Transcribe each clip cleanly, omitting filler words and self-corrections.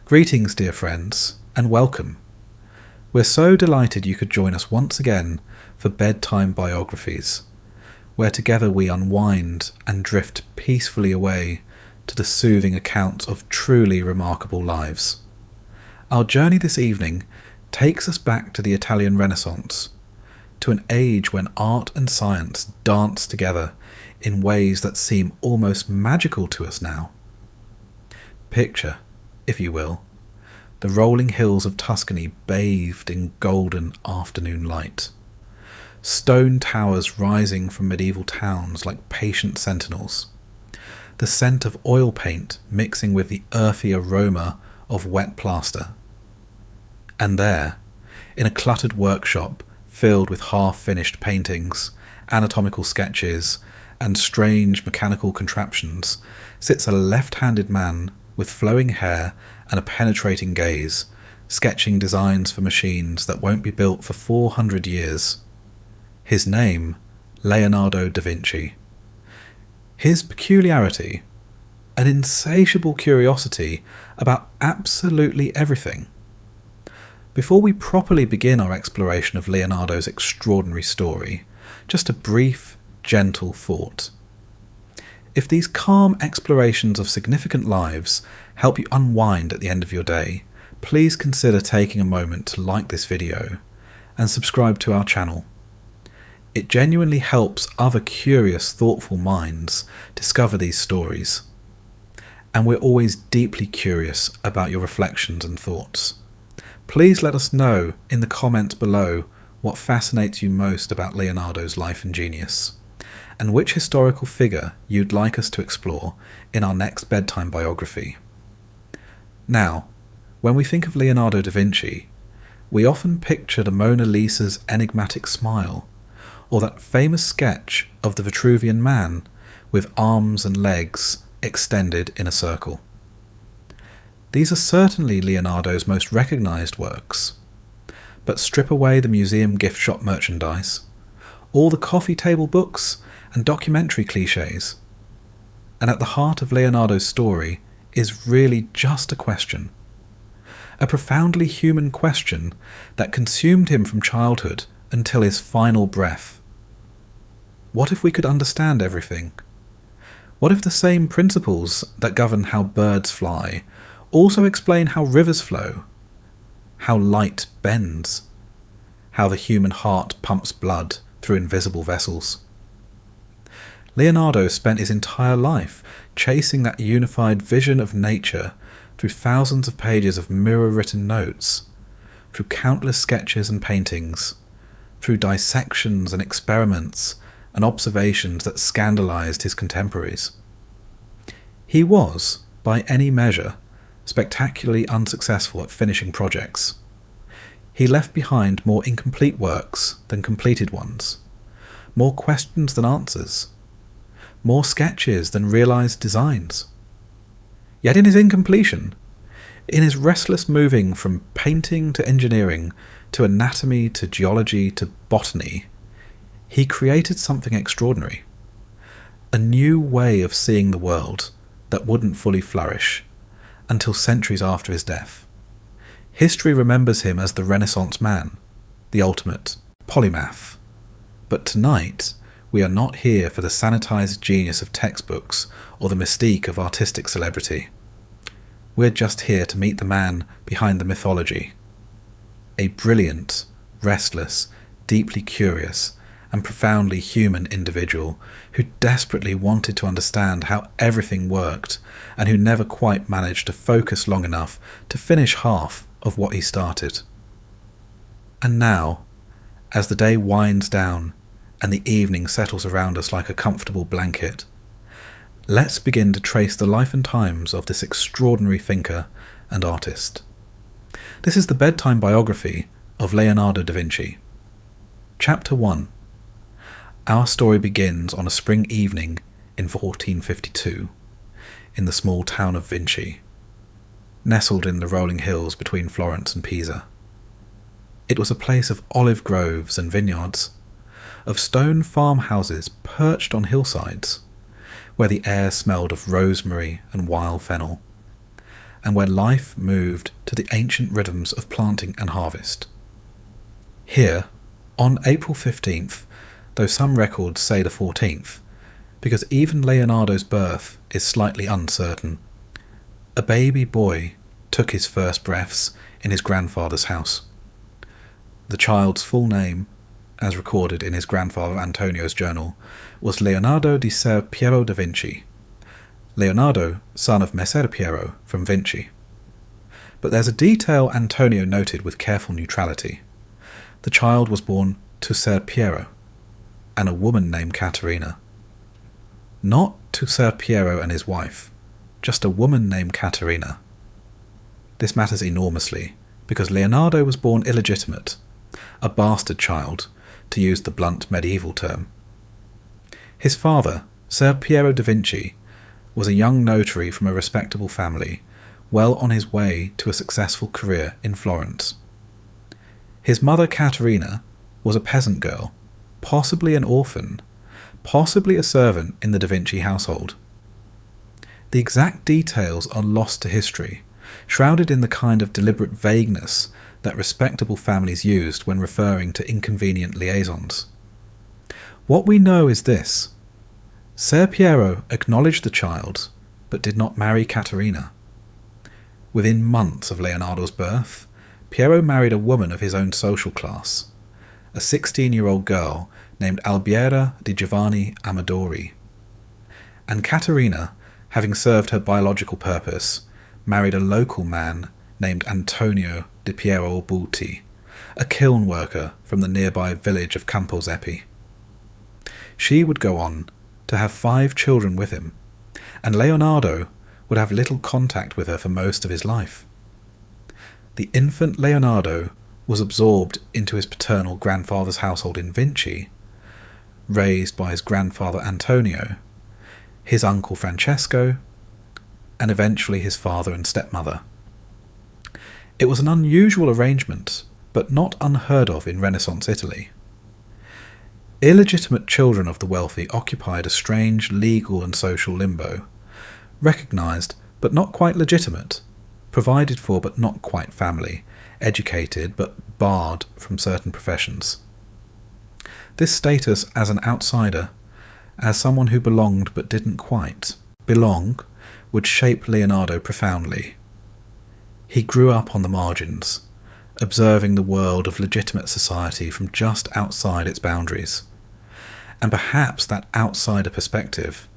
Greetings, dear friends, and welcome. We're so delighted you could join us once again for Bedtime Biographies, where together we unwind and drift peacefully away to the soothing accounts of truly remarkable lives. Our journey this evening takes us back to the Italian Renaissance, to an age when art and science dance together in ways that seem almost magical to us now. Picture, if you will, the rolling hills of Tuscany bathed in golden afternoon light. Stone towers rising from medieval towns like patient sentinels. The scent of oil paint mixing with the earthy aroma of wet plaster. And there, in a cluttered workshop filled with half-finished paintings, anatomical sketches, and strange mechanical contraptions, sits a left-handed man with flowing hair and a penetrating gaze, sketching designs for machines that won't be built for 400 years. His name, Leonardo da Vinci. His peculiarity, an insatiable curiosity about absolutely everything. Before we properly begin our exploration of Leonardo's extraordinary story, just a brief, gentle thought. If these calm explorations of significant lives help you unwind at the end of your day, please consider taking a moment to like this video and subscribe to our channel. It genuinely helps other curious, thoughtful minds discover these stories. And we're always deeply curious about your reflections and thoughts. Please let us know in the comments below what fascinates you most about Leonardo's life and genius, and which historical figure you'd like us to explore in our next bedtime biography. Now, when we think of Leonardo da Vinci, we often picture the Mona Lisa's enigmatic smile, or that famous sketch of the Vitruvian Man with arms and legs extended in a circle. These are certainly Leonardo's most recognised works, but strip away the museum gift shop merchandise, all the coffee table books and documentary cliches, and at the heart of Leonardo's story is really just a question. A profoundly human question that consumed him from childhood until his final breath. What if we could understand everything? What if the same principles that govern how birds fly also explain how rivers flow, how light bends, how the human heart pumps blood through invisible vessels? Leonardo spent his entire life chasing that unified vision of nature through thousands of pages of mirror-written notes, through countless sketches and paintings, through dissections and experiments and observations that scandalized his contemporaries. He was, by any measure, spectacularly unsuccessful at finishing projects. He left behind more incomplete works than completed ones, more questions than answers, more sketches than realized designs. Yet in his incompletion, in his restless moving from painting to engineering, to anatomy to geology to botany, he created something extraordinary. A new way of seeing the world that wouldn't fully flourish until centuries after his death. History remembers him as the Renaissance man, the ultimate polymath. But tonight, we are not here for the sanitized genius of textbooks or the mystique of artistic celebrity. We're just here to meet the man behind the mythology. A brilliant, restless, deeply curious, and profoundly human individual who desperately wanted to understand how everything worked and who never quite managed to focus long enough to finish half of what he started. And now, as the day winds down and the evening settles around us like a comfortable blanket, let's begin to trace the life and times of this extraordinary thinker and artist. This is the bedtime biography of Leonardo da Vinci. Chapter 1. Our story begins on a spring evening in 1452, in the small town of Vinci, nestled in the rolling hills between Florence and Pisa. It was a place of olive groves and vineyards, of stone farmhouses perched on hillsides, where the air smelled of rosemary and wild fennel, and where life moved to the ancient rhythms of planting and harvest. Here, on April 15th, though some records say the 14th, because even Leonardo's birth is slightly uncertain, a baby boy took his first breaths in his grandfather's house. The child's full name, as recorded in his grandfather Antonio's journal, was Leonardo di Ser Piero da Vinci. Leonardo, son of Messer Piero from Vinci. But there's a detail Antonio noted with careful neutrality. The child was born to Ser Piero, and a woman named Caterina. Not to Ser Piero and his wife, just a woman named Caterina. This matters enormously, because Leonardo was born illegitimate, a bastard child, to use the blunt medieval term. His father, Ser Piero da Vinci, was a young notary from a respectable family, well on his way to a successful career in Florence. His mother Caterina was a peasant girl, possibly an orphan, possibly a servant in the da Vinci household. The exact details are lost to history, shrouded in the kind of deliberate vagueness that respectable families used when referring to inconvenient liaisons. What we know is this: Ser Piero acknowledged the child, but did not marry Caterina. Within months of Leonardo's birth, Piero married a woman of his own social class, a 16-year-old girl named Albiera di Giovanni Amadori. And Caterina, having served her biological purpose, married a local man named Antonio di Piero Buti, a kiln worker from the nearby village of Camposepi. She would go on to have 5 children with him, and Leonardo would have little contact with her for most of his life. The infant Leonardo was absorbed into his paternal grandfather's household in Vinci, raised by his grandfather Antonio, his uncle Francesco, and eventually his father and stepmother. It was an unusual arrangement, but not unheard of in Renaissance Italy. Illegitimate children of the wealthy occupied a strange legal and social limbo, recognised but not quite legitimate, provided for but not quite family, educated but barred from certain professions. This status as an outsider, as someone who belonged but didn't quite belong, would shape Leonardo profoundly. He grew up on the margins, observing the world of legitimate society from just outside its boundaries. And perhaps that outsider perspective,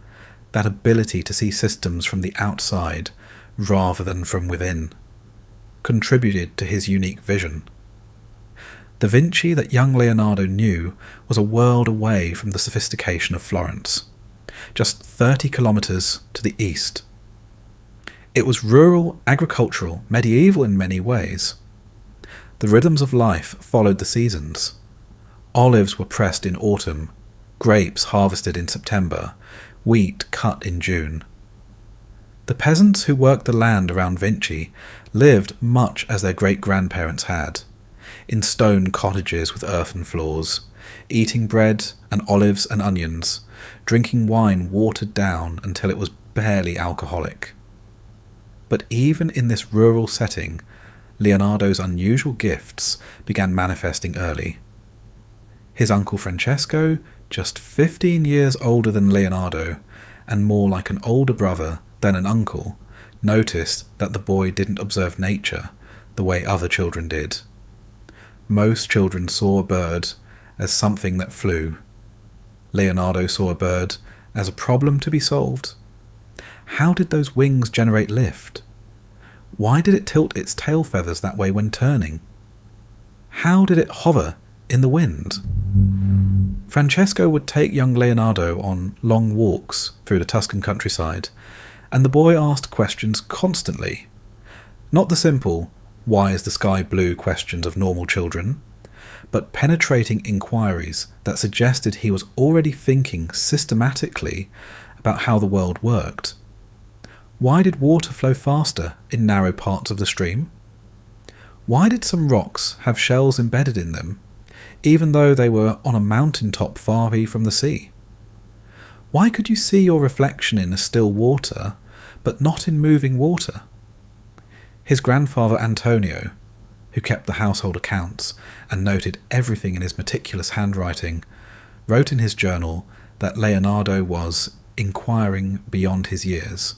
that ability to see systems from the outside rather than from within, contributed to his unique vision. The Vinci that young Leonardo knew was a world away from the sophistication of Florence, just 30 kilometres to the east. It was rural, agricultural, medieval in many ways. The rhythms of life followed the seasons. Olives were pressed in autumn, grapes harvested in September, wheat cut in June. The peasants who worked the land around Vinci lived much as their great-grandparents had, in stone cottages with earthen floors, eating bread and olives and onions, drinking wine watered down until it was barely alcoholic. But even in this rural setting, Leonardo's unusual gifts began manifesting early. His uncle Francesco, just 15 years older than Leonardo, and more like an older brother than an uncle, noticed that the boy didn't observe nature the way other children did. Most children saw a bird as something that flew. Leonardo saw a bird as a problem to be solved. How did those wings generate lift? Why did it tilt its tail feathers that way when turning? How did it hover in the wind? Francesco would take young Leonardo on long walks through the Tuscan countryside, and the boy asked questions constantly. Not the simple, why is the sky blue questions of normal children, but penetrating inquiries that suggested he was already thinking systematically about how the world worked. Why did water flow faster in narrow parts of the stream? Why did some rocks have shells embedded in them, even though they were on a mountaintop far away from the sea? Why could you see your reflection in a still water, but not in moving water? His grandfather Antonio, who kept the household accounts and noted everything in his meticulous handwriting, wrote in his journal that Leonardo was inquiring beyond his years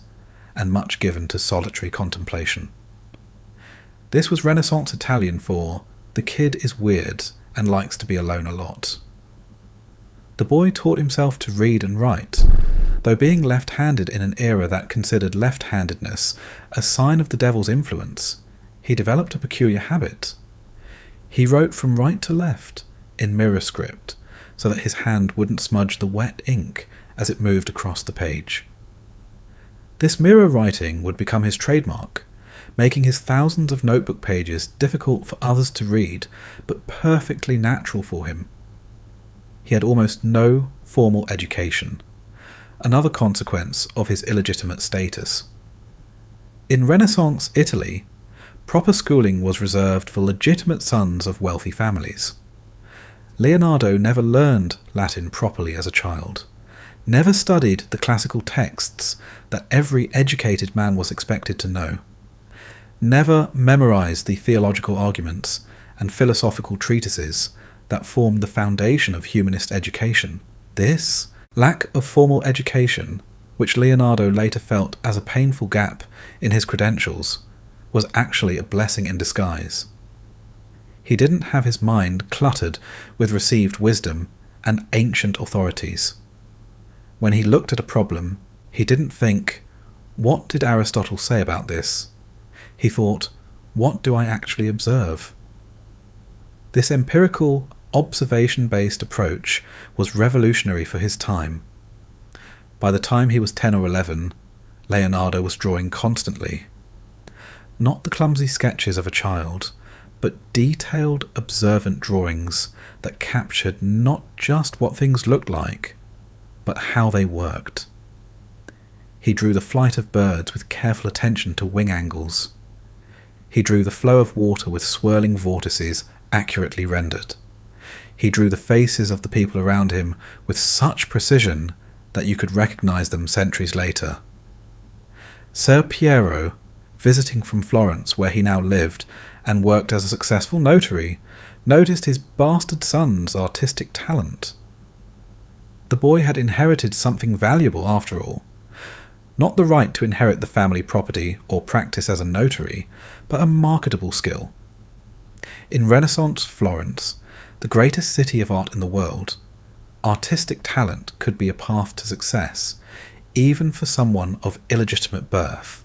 and much given to solitary contemplation. This was Renaissance Italian for "the kid is weird and likes to be alone a lot." The boy taught himself to read and write, though being left-handed in an era that considered left-handedness a sign of the devil's influence, he developed a peculiar habit. He wrote from right to left in mirror script so that his hand wouldn't smudge the wet ink as it moved across the page. This mirror writing would become his trademark, making his thousands of notebook pages difficult for others to read, but perfectly natural for him. He had almost no formal education, another consequence of his illegitimate status. In Renaissance Italy, proper schooling was reserved for legitimate sons of wealthy families. Leonardo never learned Latin properly as a child, never studied the classical texts that every educated man was expected to know, never memorized the theological arguments and philosophical treatises that formed the foundation of humanist education. This lack of formal education, which Leonardo later felt as a painful gap in his credentials, was actually a blessing in disguise. He didn't have his mind cluttered with received wisdom and ancient authorities. When he looked at a problem, he didn't think, "What did Aristotle say about this?" He thought, "What do I actually observe?" This empirical, observation-based approach was revolutionary for his time. By the time he was 10 or 11, Leonardo was drawing constantly. Not the clumsy sketches of a child, but detailed, observant drawings that captured not just what things looked like, but how they worked. He drew the flight of birds with careful attention to wing angles. He drew the flow of water with swirling vortices accurately rendered. He drew the faces of the people around him with such precision that you could recognize them centuries later. Ser Piero, visiting from Florence, where he now lived and worked as a successful notary, noticed his bastard son's artistic talent. The boy had inherited something valuable after all. Not the right to inherit the family property or practice as a notary, but a marketable skill. In Renaissance Florence, the greatest city of art in the world, artistic talent could be a path to success, even for someone of illegitimate birth.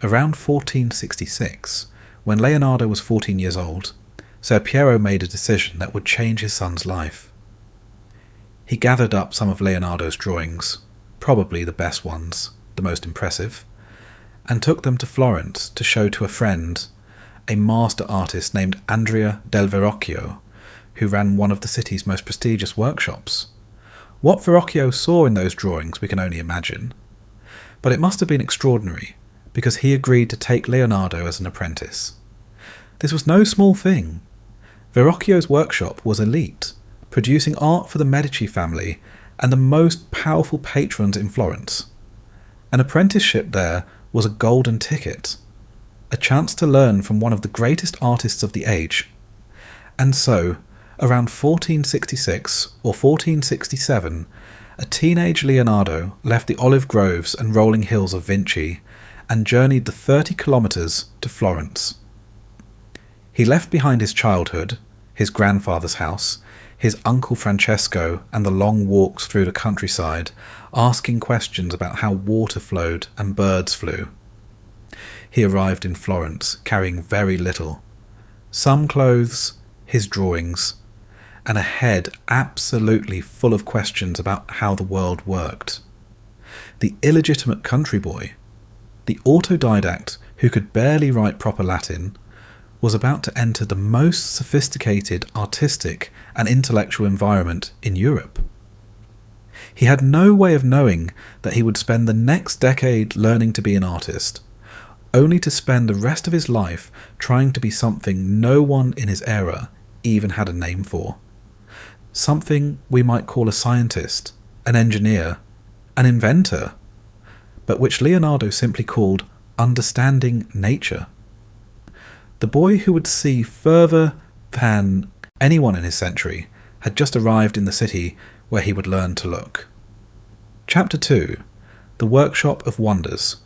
Around 1466, when Leonardo was 14 years old, Ser Piero made a decision that would change his son's life. He gathered up some of Leonardo's drawings, probably the best ones, the most impressive, and took them to Florence to show to a friend, a master artist named Andrea del Verrocchio, who ran one of the city's most prestigious workshops. What Verrocchio saw in those drawings we can only imagine, but it must have been extraordinary, because he agreed to take Leonardo as an apprentice. This was no small thing. Verrocchio's workshop was elite, producing art for the Medici family and the most powerful patrons in Florence. An apprenticeship there was a golden ticket, a chance to learn from one of the greatest artists of the age. And so, around 1466 or 1467, a teenage Leonardo left the olive groves and rolling hills of Vinci and journeyed the 30 kilometres to Florence. He left behind his childhood, his grandfather's house, his uncle Francesco, and the long walks through the countryside, asking questions about how water flowed and birds flew. He arrived in Florence carrying very little. Some clothes, his drawings, and a head absolutely full of questions about how the world worked. The illegitimate country boy, the autodidact who could barely write proper Latin, was about to enter the most sophisticated artistic and intellectual environment in Europe. He had no way of knowing that he would spend the next decade learning to be an artist, only to spend the rest of his life trying to be something no one in his era even had a name for. Something we might call a scientist, an engineer, an inventor, but which Leonardo simply called understanding nature. The boy who would see further than anyone in his century had just arrived in the city where he would learn to look. Chapter 2. The Workshop of Wonders.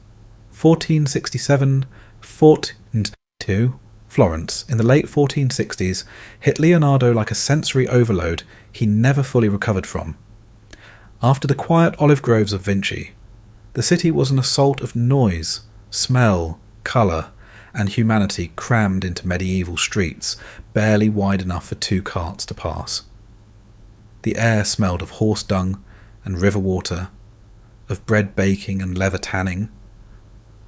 1467, 1492, Florence. In the late 1460s, hit Leonardo like a sensory overload he never fully recovered from. After the quiet olive groves of Vinci, the city was an assault of noise, smell, colour, and humanity crammed into medieval streets, barely wide enough for 2 carts to pass. The air smelled of horse dung and river water, of bread baking and leather tanning,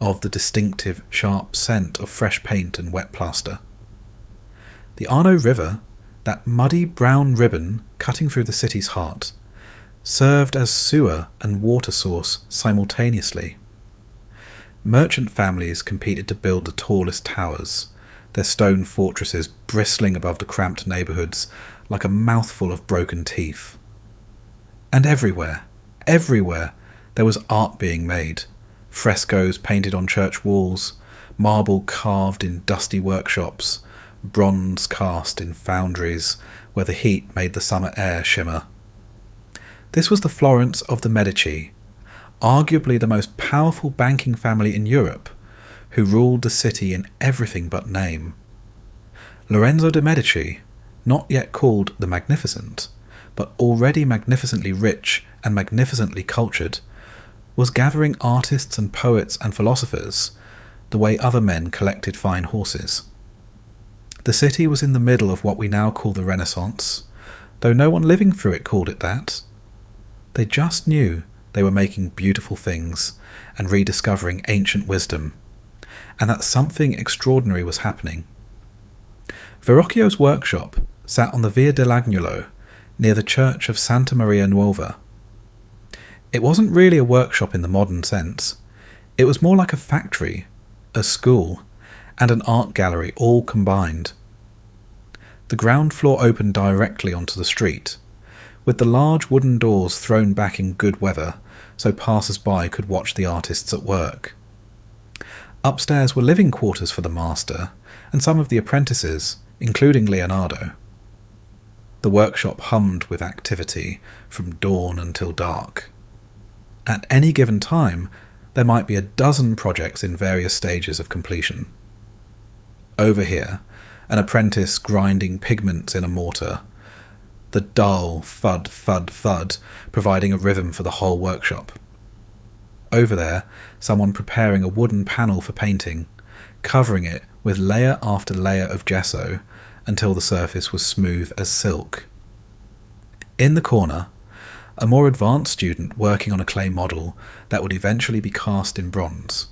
of the distinctive, sharp scent of fresh paint and wet plaster. The Arno River, that muddy brown ribbon cutting through the city's heart, served as sewer and water source simultaneously. Merchant families competed to build the tallest towers, their stone fortresses bristling above the cramped neighbourhoods like a mouthful of broken teeth. And everywhere, there was art being made, frescoes painted on church walls, marble carved in dusty workshops, bronze cast in foundries where the heat made the summer air shimmer. This was the Florence of the Medici, arguably the most powerful banking family in Europe, who ruled the city in everything but name. Lorenzo de' Medici, not yet called the Magnificent, but already magnificently rich and magnificently cultured, was gathering artists and poets and philosophers the way other men collected fine horses. The city was in the middle of what we now call the Renaissance, though no one living through it called it that. They just knew they were making beautiful things and rediscovering ancient wisdom, and that something extraordinary was happening. Verrocchio's workshop sat on the Via dell'Agnolo, near the church of Santa Maria Nuova. It wasn't really a workshop in the modern sense. It was more like a factory, a school, and an art gallery all combined. The ground floor opened directly onto the street, with the large wooden doors thrown back in good weather so passers-by could watch the artists at work. Upstairs were living quarters for the master and some of the apprentices, including Leonardo. The workshop hummed with activity from dawn until dark. At any given time, there might be a dozen projects in various stages of completion. Over here, an apprentice grinding pigments in a mortar, the dull thud, thud, thud providing a rhythm for the whole workshop. Over there, someone preparing a wooden panel for painting, covering it with layer after layer of gesso until the surface was smooth as silk. In the corner, a more advanced student working on a clay model that would eventually be cast in bronze.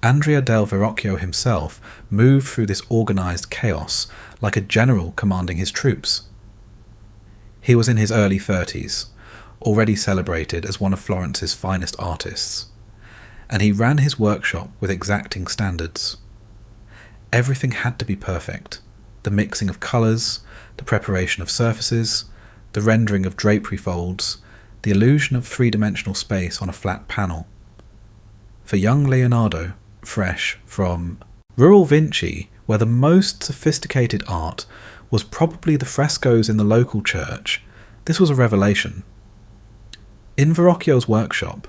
Andrea del Verrocchio himself moved through this organised chaos like a general commanding his troops. He was in his early 30s, already celebrated as one of Florence's finest artists, and he ran his workshop with exacting standards. Everything had to be perfect: the mixing of colours, the preparation of surfaces, the rendering of drapery folds, the illusion of three-dimensional space on a flat panel. For young Leonardo, fresh from rural Vinci, where the most sophisticated art was probably the frescoes in the local church, this was a revelation. In Verrocchio's workshop,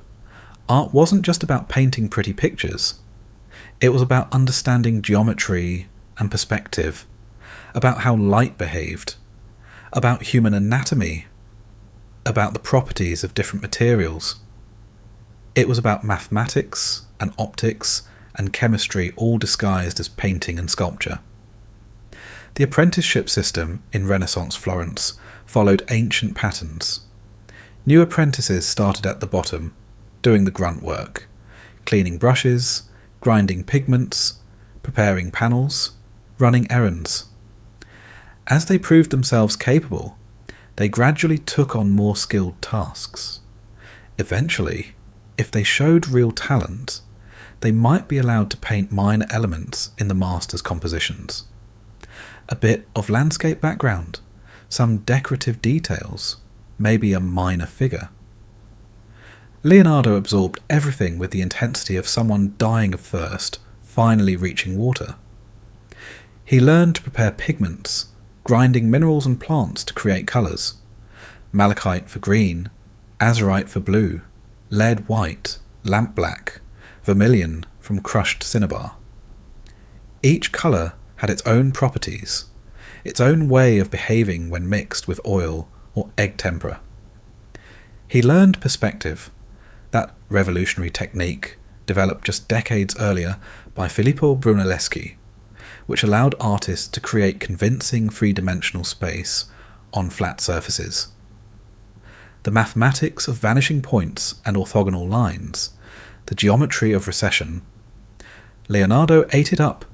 art wasn't just about painting pretty pictures. It was about understanding geometry and perspective, about how light behaved, about human anatomy, about the properties of different materials. It was about mathematics and optics and chemistry, all disguised as painting and sculpture. The apprenticeship system in Renaissance Florence followed ancient patterns. New apprentices started at the bottom, doing the grunt work, cleaning brushes, grinding pigments, preparing panels, running errands. As they proved themselves capable, they gradually took on more skilled tasks. Eventually, if they showed real talent, they might be allowed to paint minor elements in the master's compositions. A bit of landscape background, some decorative details, maybe a minor figure. Leonardo absorbed everything with the intensity of someone dying of thirst, finally reaching water. He learned to prepare pigments, grinding minerals and plants to create colours. Malachite for green, azurite for blue, lead white, lamp black, vermilion from crushed cinnabar. Each colour had its own properties, its own way of behaving when mixed with oil or egg tempera. He learned perspective, that revolutionary technique developed just decades earlier by Filippo Brunelleschi, which allowed artists to create convincing three-dimensional space on flat surfaces. The mathematics of vanishing points and orthogonal lines, the geometry of recession, Leonardo ate it up,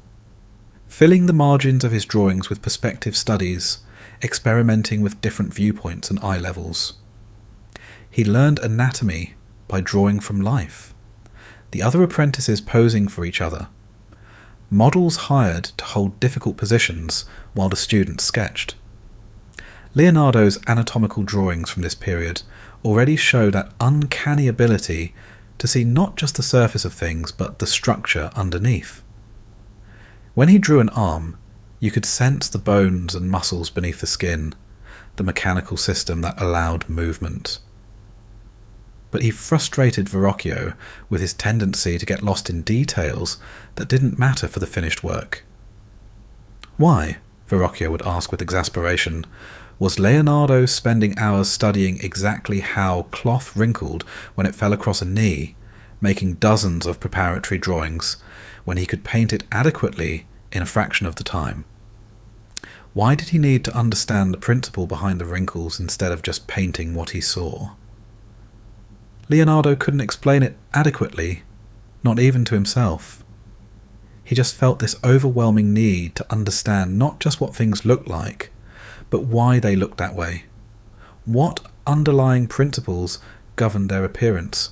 filling the margins of his drawings with perspective studies, experimenting with different viewpoints and eye levels. He learned anatomy by drawing from life, the other apprentices posing for each other, models hired to hold difficult positions while the students sketched. Leonardo's anatomical drawings from this period already show that uncanny ability to see not just the surface of things but the structure underneath. When he drew an arm, you could sense the bones and muscles beneath the skin, the mechanical system that allowed movement. But he frustrated Verrocchio with his tendency to get lost in details that didn't matter for the finished work. Why, Verrocchio would ask with exasperation, was Leonardo spending hours studying exactly how cloth wrinkled when it fell across a knee, making dozens of preparatory drawings, when he could paint it adequately in a fraction of the time? Why did he need to understand the principle behind the wrinkles instead of just painting what he saw? Leonardo couldn't explain it adequately, not even to himself. He just felt this overwhelming need to understand not just what things looked like, but why they looked that way. What underlying principles governed their appearance?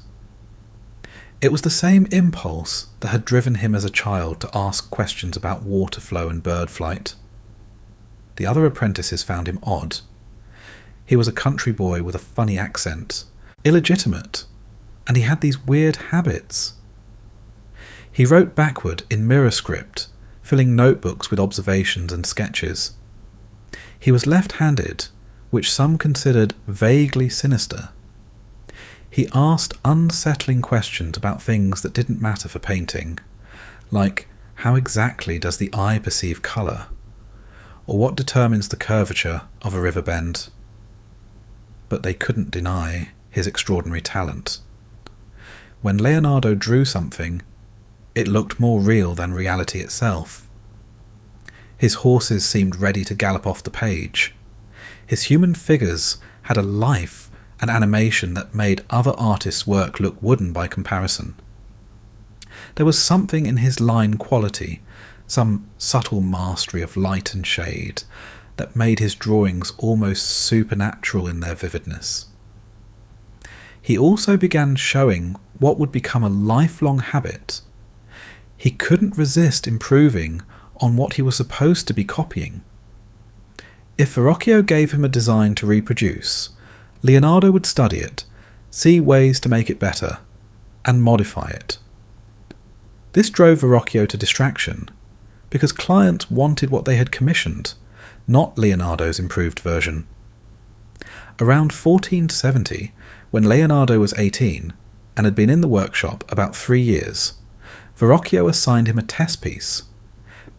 It was the same impulse that had driven him as a child to ask questions about water flow and bird flight. The other apprentices found him odd. He was a country boy with a funny accent, illegitimate, and he had these weird habits. He wrote backward in mirror script, filling notebooks with observations and sketches. He was left-handed, which some considered vaguely sinister. He asked unsettling questions about things that didn't matter for painting, like how exactly does the eye perceive colour, or what determines the curvature of a river bend. But they couldn't deny his extraordinary talent. When Leonardo drew something, it looked more real than reality itself. His horses seemed ready to gallop off the page. His human figures had a life and animation that made other artists' work look wooden by comparison. There was something in his line quality, some subtle mastery of light and shade, that made his drawings almost supernatural in their vividness. He also began showing what would become a lifelong habit. He couldn't resist improving on what he was supposed to be copying. If Verrocchio gave him a design to reproduce, Leonardo would study it, see ways to make it better, and modify it. This drove Verrocchio to distraction, because clients wanted what they had commissioned, not Leonardo's improved version. Around 1470, when Leonardo was 18 and had been in the workshop about 3 years, Verrocchio assigned him a test piece: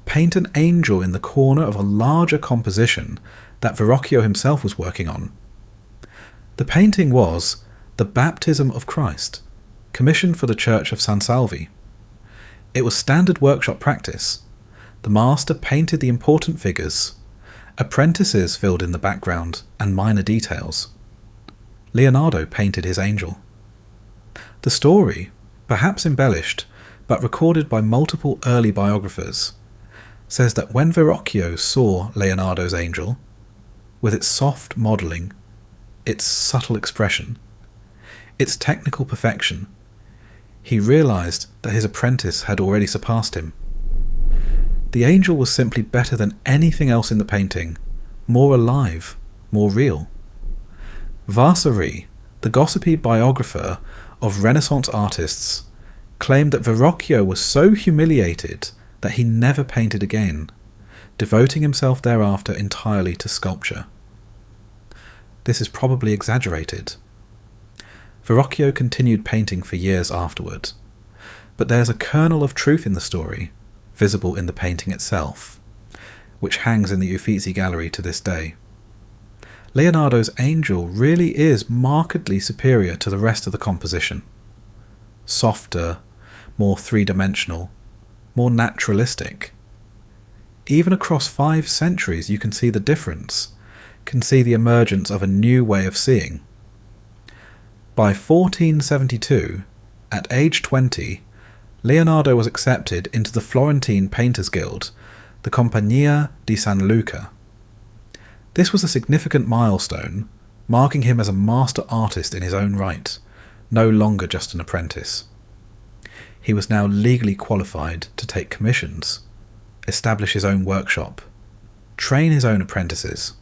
paint an angel in the corner of a larger composition that Verrocchio himself was working on. The painting was The Baptism of Christ, commissioned for the Church of San Salvi. It was standard workshop practice. The master painted the important figures. Apprentices filled in the background and minor details. Leonardo painted his angel. The story, perhaps embellished, but recorded by multiple early biographers, says that when Verrocchio saw Leonardo's angel, with its soft modelling, its subtle expression, its technical perfection, he realised that his apprentice had already surpassed him. The angel was simply better than anything else in the painting, more alive, more real. Vasari, the gossipy biographer of Renaissance artists claimed that Verrocchio was so humiliated that he never painted again, devoting himself thereafter entirely to sculpture. This is probably exaggerated. Verrocchio continued painting for years afterward, but there's a kernel of truth in the story, visible in the painting itself, which hangs in the Uffizi Gallery to this day. Leonardo's Angel really is markedly superior to the rest of the composition. Softer, more three-dimensional, more naturalistic. Even across 5 centuries you can see the difference, can see the emergence of a new way of seeing. By 1472, at age 20, Leonardo was accepted into the Florentine Painters Guild, the Compagnia di San Luca. This was a significant milestone, marking him as a master artist in his own right, no longer just an apprentice. He was now legally qualified to take commissions, establish his own workshop, train his own apprentices.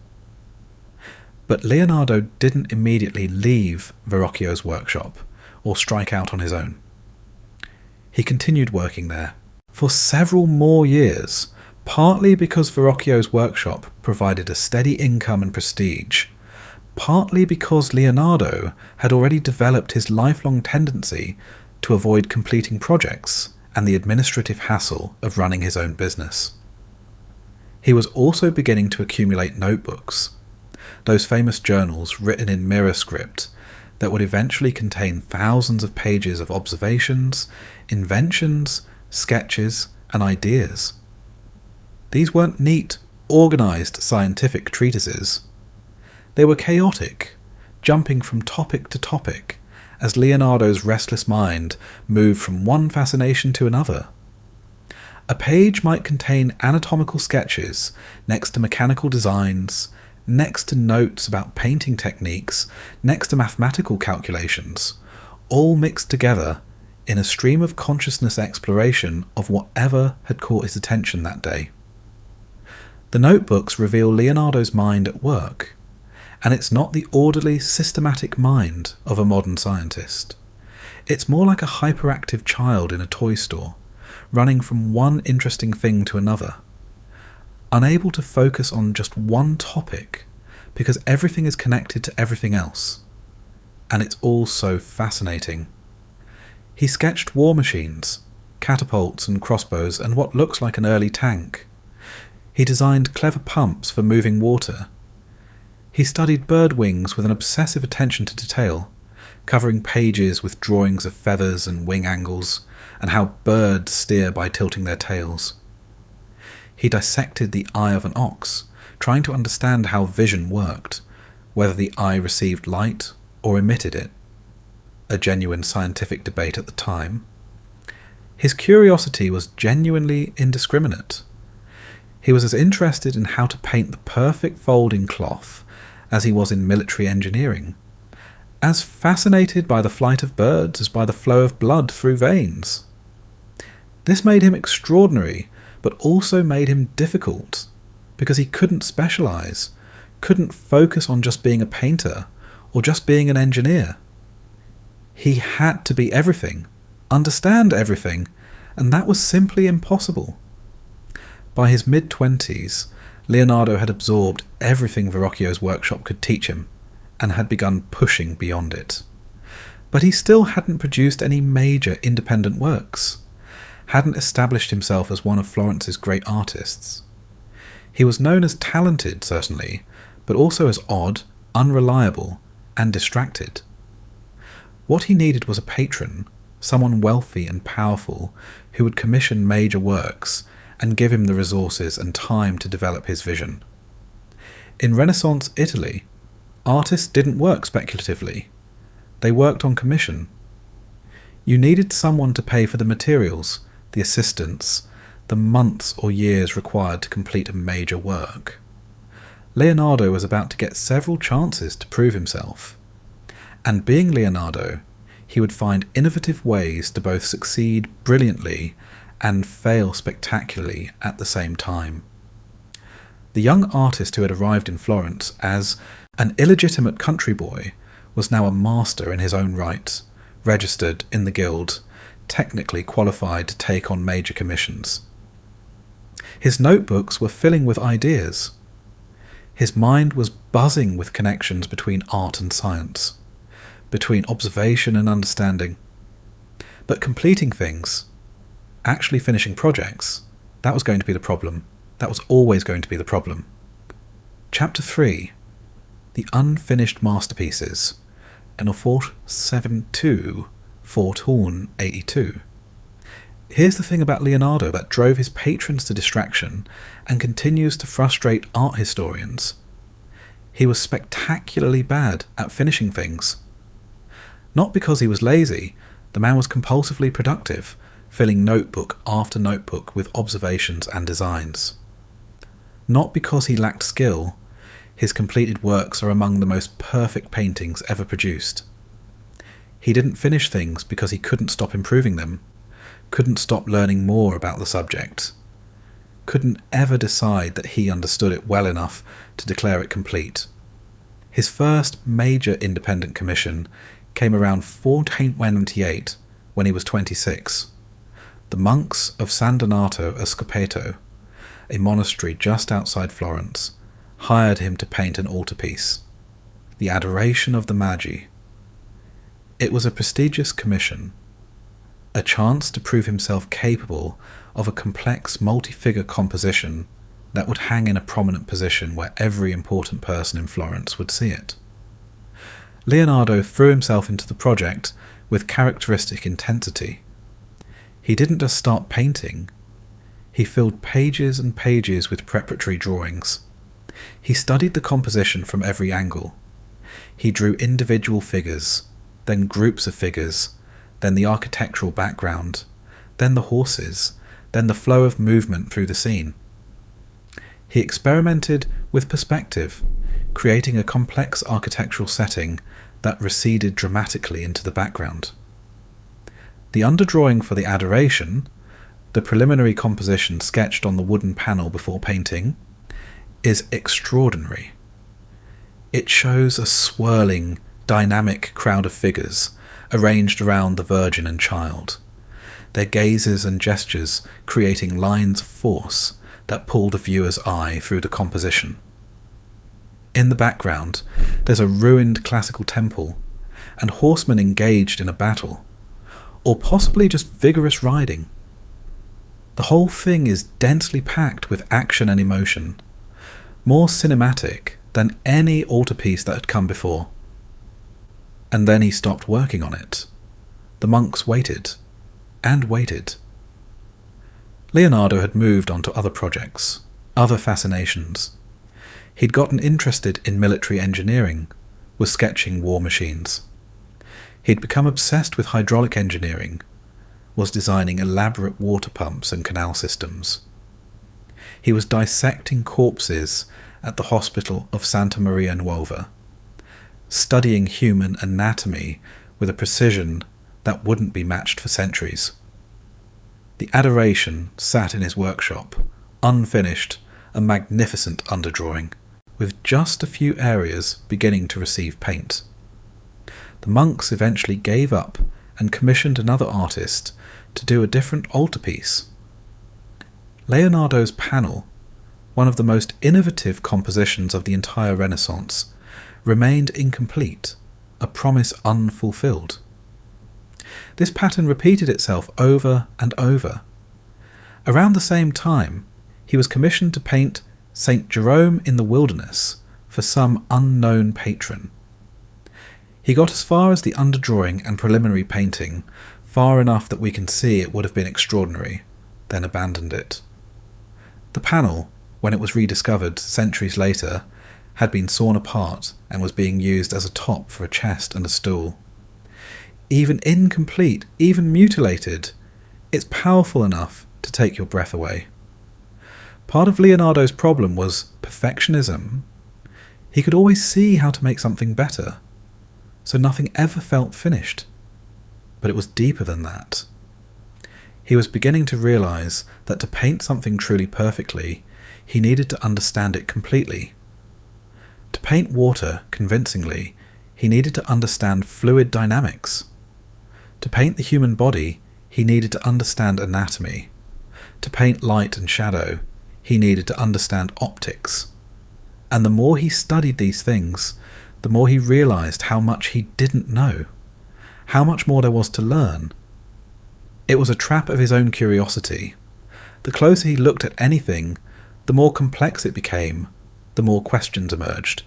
But Leonardo didn't immediately leave Verrocchio's workshop or strike out on his own. He continued working there for several more years, partly because Verrocchio's workshop provided a steady income and prestige, partly because Leonardo had already developed his lifelong tendency to avoid completing projects and the administrative hassle of running his own business. He was also beginning to accumulate notebooks, those famous journals written in mirror script that would eventually contain thousands of pages of observations, inventions, sketches, and ideas. These weren't neat, organised scientific treatises. They were chaotic, jumping from topic to topic, as Leonardo's restless mind moved from one fascination to another. A page might contain anatomical sketches next to mechanical designs, next to notes about painting techniques, next to mathematical calculations, all mixed together in a stream of consciousness exploration of whatever had caught his attention that day. The notebooks reveal Leonardo's mind at work, and it's not the orderly, systematic mind of a modern scientist. It's more like a hyperactive child in a toy store, running from one interesting thing to another, unable to focus on just one topic because everything is connected to everything else, and it's all so fascinating. He sketched war machines, catapults and crossbows, and what looks like an early tank. He designed clever pumps for moving water. He studied bird wings with an obsessive attention to detail, covering pages with drawings of feathers and wing angles, and how birds steer by tilting their tails. He dissected the eye of an ox, trying to understand how vision worked, whether the eye received light or emitted it, a genuine scientific debate at the time. His curiosity was genuinely indiscriminate. He was as interested in how to paint the perfect folding cloth as he was in military engineering, as fascinated by the flight of birds as by the flow of blood through veins. This made him extraordinary, but also made him difficult, because he couldn't specialise, couldn't focus on just being a painter or just being an engineer. He had to be everything, understand everything, and that was simply impossible. By his mid-20s, Leonardo had absorbed everything Verrocchio's workshop could teach him, and had begun pushing beyond it. But he still hadn't produced any major independent works, hadn't established himself as one of Florence's great artists. He was known as talented, certainly, but also as odd, unreliable, and distracted. What he needed was a patron, someone wealthy and powerful, who would commission major works and give him the resources and time to develop his vision. In Renaissance Italy, artists didn't work speculatively. They worked on commission. You needed someone to pay for the materials, the assistants, the months or years required to complete a major work. Leonardo was about to get several chances to prove himself. And being Leonardo, he would find innovative ways to both succeed brilliantly and fail spectacularly at the same time. The young artist who had arrived in Florence as an illegitimate country boy was now a master in his own right, registered in the guild, technically qualified to take on major commissions. His notebooks were filling with ideas. His mind was buzzing with connections between art and science, between observation and understanding. But completing things, actually finishing projects, that was going to be the problem. That was always going to be the problem. Chapter 3. The Unfinished Masterpieces. En 1472, 1482. Here's the thing about Leonardo that drove his patrons to distraction and continues to frustrate art historians. He was spectacularly bad at finishing things. Not because he was lazy, the man was compulsively productive, filling notebook after notebook with observations and designs. Not because he lacked skill, his completed works are among the most perfect paintings ever produced. He didn't finish things because he couldn't stop improving them, couldn't stop learning more about the subject, couldn't ever decide that he understood it well enough to declare it complete. His first major independent commission came around 1498 when he was 26. The monks of San Donato a Scopeto, a monastery just outside Florence, hired him to paint an altarpiece, The Adoration of the Magi. It was a prestigious commission, a chance to prove himself capable of a complex multi-figure composition that would hang in a prominent position where every important person in Florence would see it. Leonardo threw himself into the project with characteristic intensity. He didn't just start painting, he filled pages and pages with preparatory drawings. He studied the composition from every angle. He drew individual figures, then groups of figures, then the architectural background, then the horses, then the flow of movement through the scene. He experimented with perspective, creating a complex architectural setting that receded dramatically into the background. The underdrawing for the Adoration, the preliminary composition sketched on the wooden panel before painting, is extraordinary. It shows a swirling, dynamic crowd of figures arranged around the Virgin and Child, their gazes and gestures creating lines of force that pull the viewer's eye through the composition. In the background, there's a ruined classical temple, and horsemen engaged in a battle, or possibly just vigorous riding. The whole thing is densely packed with action and emotion, more cinematic than any altarpiece that had come before. And then he stopped working on it. The monks waited, and waited. Leonardo had moved on to other projects, other fascinations. He'd gotten interested in military engineering, was sketching war machines. He'd become obsessed with hydraulic engineering, was designing elaborate water pumps and canal systems. He was dissecting corpses at the hospital of Santa Maria Nuova, studying human anatomy with a precision that wouldn't be matched for centuries. The Adoration sat in his workshop, unfinished, a magnificent underdrawing, with just a few areas beginning to receive paint. The monks eventually gave up and commissioned another artist to do a different altarpiece. Leonardo's panel, one of the most innovative compositions of the entire Renaissance, remained incomplete, a promise unfulfilled. This pattern repeated itself over and over. Around the same time, he was commissioned to paint St. Jerome in the Wilderness for some unknown patron. He got as far as the underdrawing and preliminary painting, far enough that we can see it would have been extraordinary, then abandoned it. The panel, when it was rediscovered centuries later, had been sawn apart and was being used as a top for a chest and a stool. Even incomplete, even mutilated, it's powerful enough to take your breath away. Part of Leonardo's problem was perfectionism. He could always see how to make something better, so nothing ever felt finished. But it was deeper than that. He was beginning to realize that to paint something truly perfectly, he needed to understand it completely. To paint water convincingly, he needed to understand fluid dynamics. To paint the human body, he needed to understand anatomy. To paint light and shadow, he needed to understand optics. And the more he studied these things, the more he realized how much he didn't know, how much more there was to learn. It was a trap of his own curiosity. The closer he looked at anything, the more complex it became, the more questions emerged.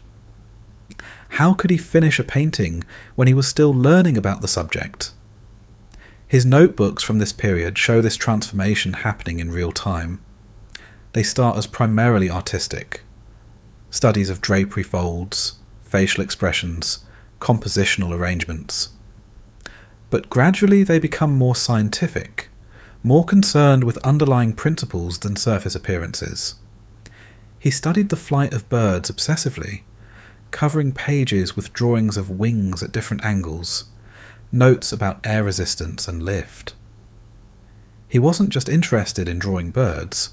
How could he finish a painting when he was still learning about the subject? His notebooks from this period show this transformation happening in real time. They start as primarily artistic. Studies of drapery folds, facial expressions, compositional arrangements. But gradually they become more scientific, more concerned with underlying principles than surface appearances. He studied the flight of birds obsessively, covering pages with drawings of wings at different angles, notes about air resistance and lift. He wasn't just interested in drawing birds.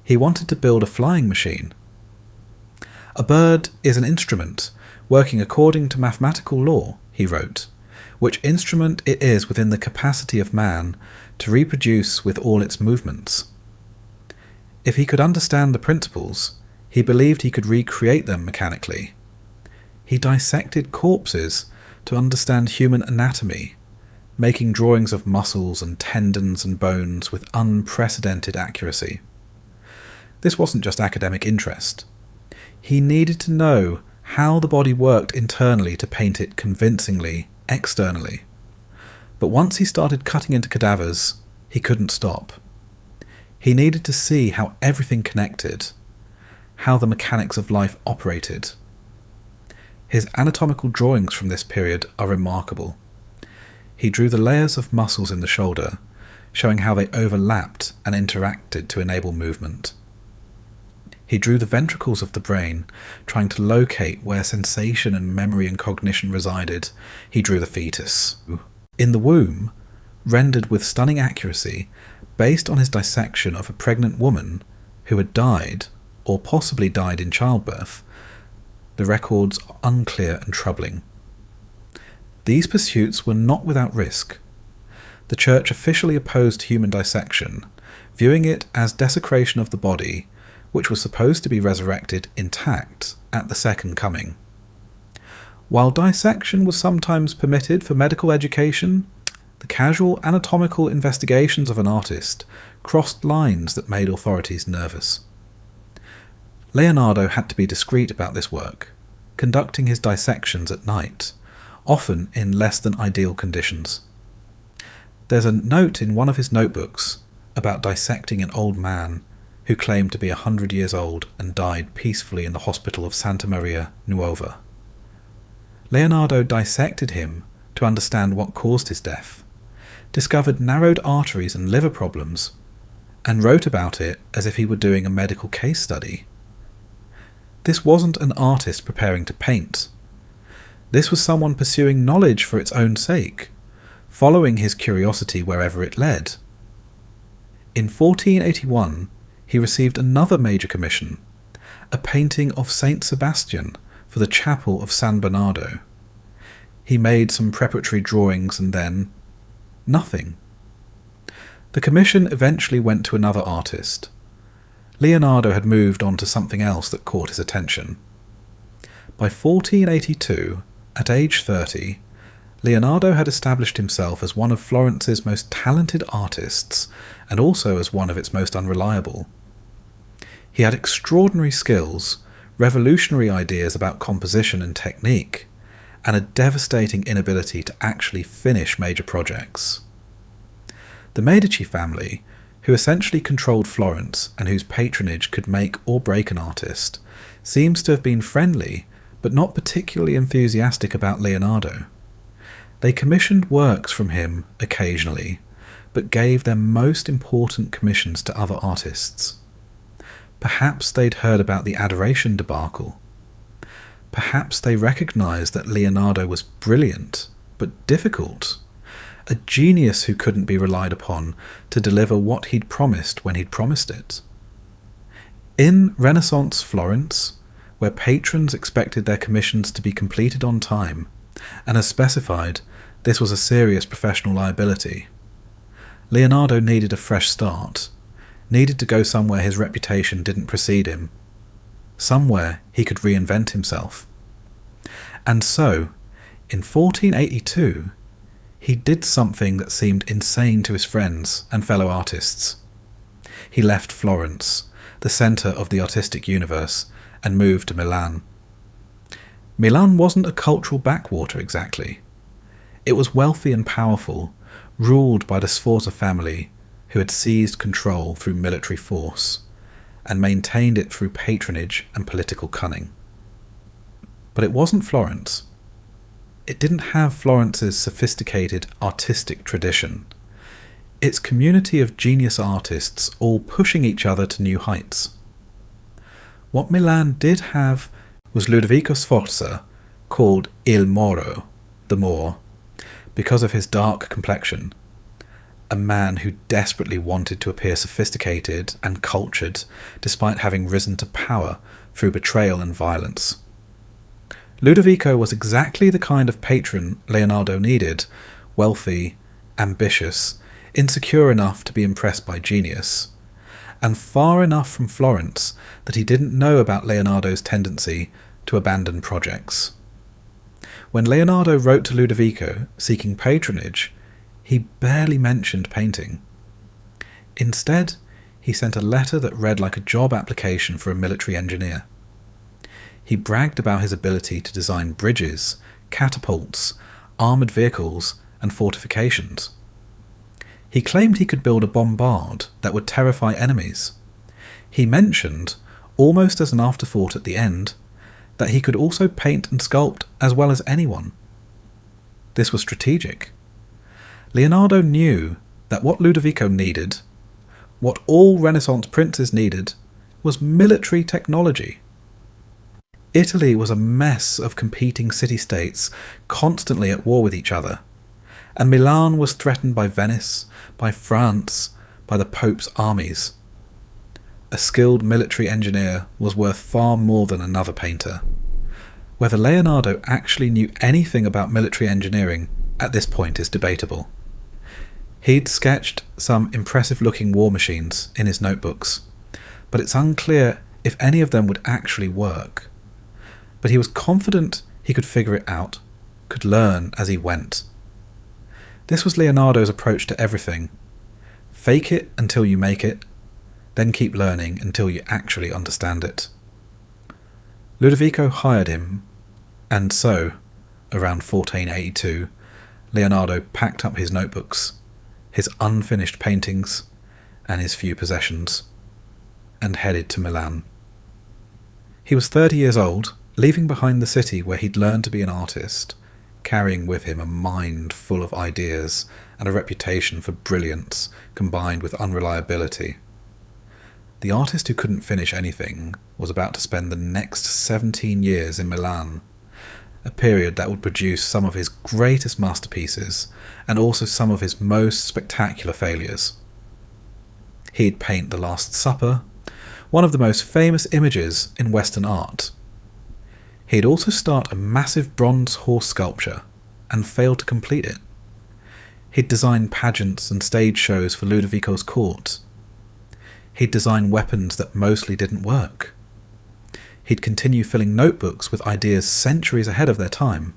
He wanted to build a flying machine. A bird is an instrument, working according to mathematical law, he wrote, which instrument it is within the capacity of man to reproduce with all its movements. If he could understand the principles, he believed he could recreate them mechanically. He dissected corpses to understand human anatomy, making drawings of muscles and tendons and bones with unprecedented accuracy. This wasn't just academic interest. He needed to know how the body worked internally to paint it convincingly externally. But once he started cutting into cadavers, he couldn't stop. He needed to see how everything connected, how the mechanics of life operated. His anatomical drawings from this period are remarkable. He drew the layers of muscles in the shoulder, showing how they overlapped and interacted to enable movement. He drew the ventricles of the brain, trying to locate where sensation and memory and cognition resided. He drew the fetus. In the womb, rendered with stunning accuracy, based on his dissection of a pregnant woman who had died, or possibly died in childbirth. The records are unclear and troubling. These pursuits were not without risk. The Church officially opposed human dissection, viewing it as desecration of the body, which was supposed to be resurrected intact at the Second Coming. While dissection was sometimes permitted for medical education, the casual anatomical investigations of an artist crossed lines that made authorities nervous. Leonardo had to be discreet about this work, conducting his dissections at night, often in less than ideal conditions. There's a note in one of his notebooks about dissecting an old man who claimed to be 100 years old and died peacefully in the hospital of Santa Maria Nuova. Leonardo dissected him to understand what caused his death, discovered narrowed arteries and liver problems, and wrote about it as if he were doing a medical case study. This wasn't an artist preparing to paint. This was someone pursuing knowledge for its own sake, following his curiosity wherever it led. In 1481, he received another major commission, a painting of Saint Sebastian for the chapel of San Bernardo. He made some preparatory drawings and then nothing. The commission eventually went to another artist. Leonardo had moved on to something else that caught his attention. By 1482, at age 30, Leonardo had established himself as one of Florence's most talented artists and also as one of its most unreliable. He had extraordinary skills, revolutionary ideas about composition and technique, and a devastating inability to actually finish major projects. The Medici family, who essentially controlled Florence and whose patronage could make or break an artist, seems to have been friendly but not particularly enthusiastic about Leonardo. They commissioned works from him occasionally, but gave their most important commissions to other artists. Perhaps they'd heard about the Adoration debacle. Perhaps they recognised that Leonardo was brilliant, but difficult, a genius who couldn't be relied upon to deliver what he'd promised when he'd promised it. In Renaissance Florence, where patrons expected their commissions to be completed on time, and as specified, This was a serious professional liability. Leonardo needed a fresh start, needed to go somewhere his reputation didn't precede him, somewhere he could reinvent himself. And so, in 1482, he did something that seemed insane to his friends and fellow artists. He left Florence, the centre of the artistic universe, and moved to Milan. Milan wasn't a cultural backwater exactly. It was wealthy and powerful, ruled by the Sforza family, who had seized control through military force, and maintained it through patronage and political cunning. But it wasn't Florence. It didn't have Florence's sophisticated artistic tradition. Its community of genius artists all pushing each other to new heights. What Milan did have was Ludovico Sforza, called Il Moro, the Moor, because of his dark complexion, a man who desperately wanted to appear sophisticated and cultured despite having risen to power through betrayal and violence. Ludovico was exactly the kind of patron Leonardo needed, wealthy, ambitious, insecure enough to be impressed by genius, and far enough from Florence that he didn't know about Leonardo's tendency to abandon projects. When Leonardo wrote to Ludovico seeking patronage, he barely mentioned painting. Instead, he sent a letter that read like a job application for a military engineer. He bragged about his ability to design bridges, catapults, armoured vehicles, and fortifications. He claimed he could build a bombard that would terrify enemies. He mentioned, almost as an afterthought at the end, that he could also paint and sculpt as well as anyone. This was strategic. Leonardo knew that what Ludovico needed, what all Renaissance princes needed, was military technology. Italy was a mess of competing city-states constantly at war with each other, and Milan was threatened by Venice, by France, by the Pope's armies. A skilled military engineer was worth far more than another painter. Whether Leonardo actually knew anything about military engineering at this point is debatable. He'd sketched some impressive-looking war machines in his notebooks, but it's unclear if any of them would actually work. But he was confident he could figure it out, could learn as he went. This was Leonardo's approach to everything. Fake it until you make it, then keep learning until you actually understand it. Ludovico hired him, and so, around 1482, Leonardo packed up his notebooks, his unfinished paintings, and his few possessions, and headed to Milan. He was 30 years old, leaving behind the city where he'd learned to be an artist, carrying with him a mind full of ideas and a reputation for brilliance combined with unreliability. The artist who couldn't finish anything was about to spend the next 17 years in Milan, a period that would produce some of his greatest masterpieces and also some of his most spectacular failures. He'd paint The Last Supper, one of the most famous images in Western art. He'd also start a massive bronze horse sculpture and failed to complete it. He'd design pageants and stage shows for Ludovico's court. He'd design weapons that mostly didn't work. He'd continue filling notebooks with ideas centuries ahead of their time.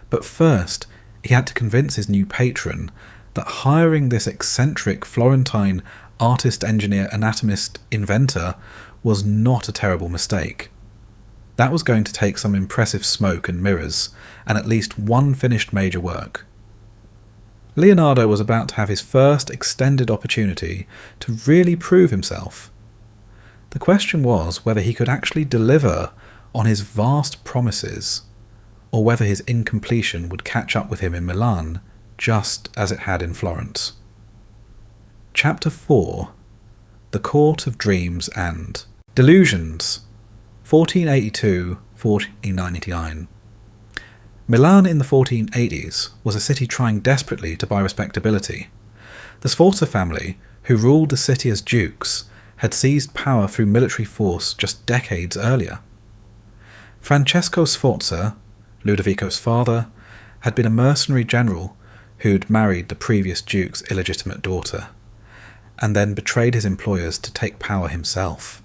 But first, he had to convince his new patron that hiring this eccentric Florentine artist, engineer, anatomist, inventor was not a terrible mistake. That was going to take some impressive smoke and mirrors, and at least one finished major work. Leonardo was about to have his first extended opportunity to really prove himself. The question was whether he could actually deliver on his vast promises, or whether his incompletion would catch up with him in Milan, just as it had in Florence. Chapter 4. The Court of Dreams and Delusions, 1482-1499. Milan in the 1480s was a city trying desperately to buy respectability. The Sforza family, who ruled the city as dukes, had seized power through military force just decades earlier. Francesco Sforza, Ludovico's father, had been a mercenary general who'd married the previous duke's illegitimate daughter, and then betrayed his employers to take power himself.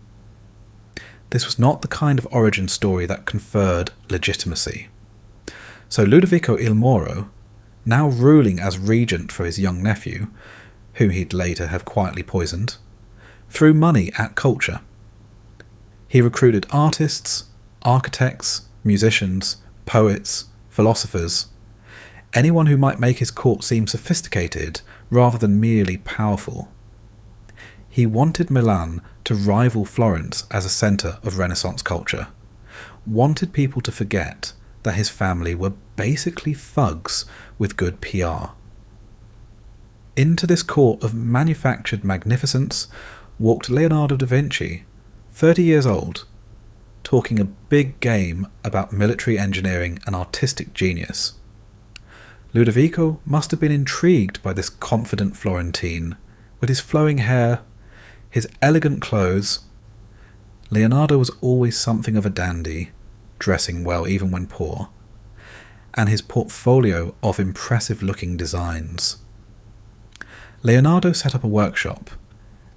This was not the kind of origin story that conferred legitimacy. So Ludovico il Moro, now ruling as regent for his young nephew, whom he'd later have quietly poisoned, threw money at culture. He recruited artists, architects, musicians, poets, philosophers, anyone who might make his court seem sophisticated rather than merely powerful. He wanted Milan to rival Florence as a centre of Renaissance culture, wanted people to forget that his family were basically thugs with good PR. Into this court of manufactured magnificence walked Leonardo da Vinci, 30 years old, talking a big game about military engineering and artistic genius. Ludovico must have been intrigued by this confident Florentine, with his flowing hair, his elegant clothes. Leonardo was always something of a dandy, dressing well even when poor, and his portfolio of impressive-looking designs. Leonardo set up a workshop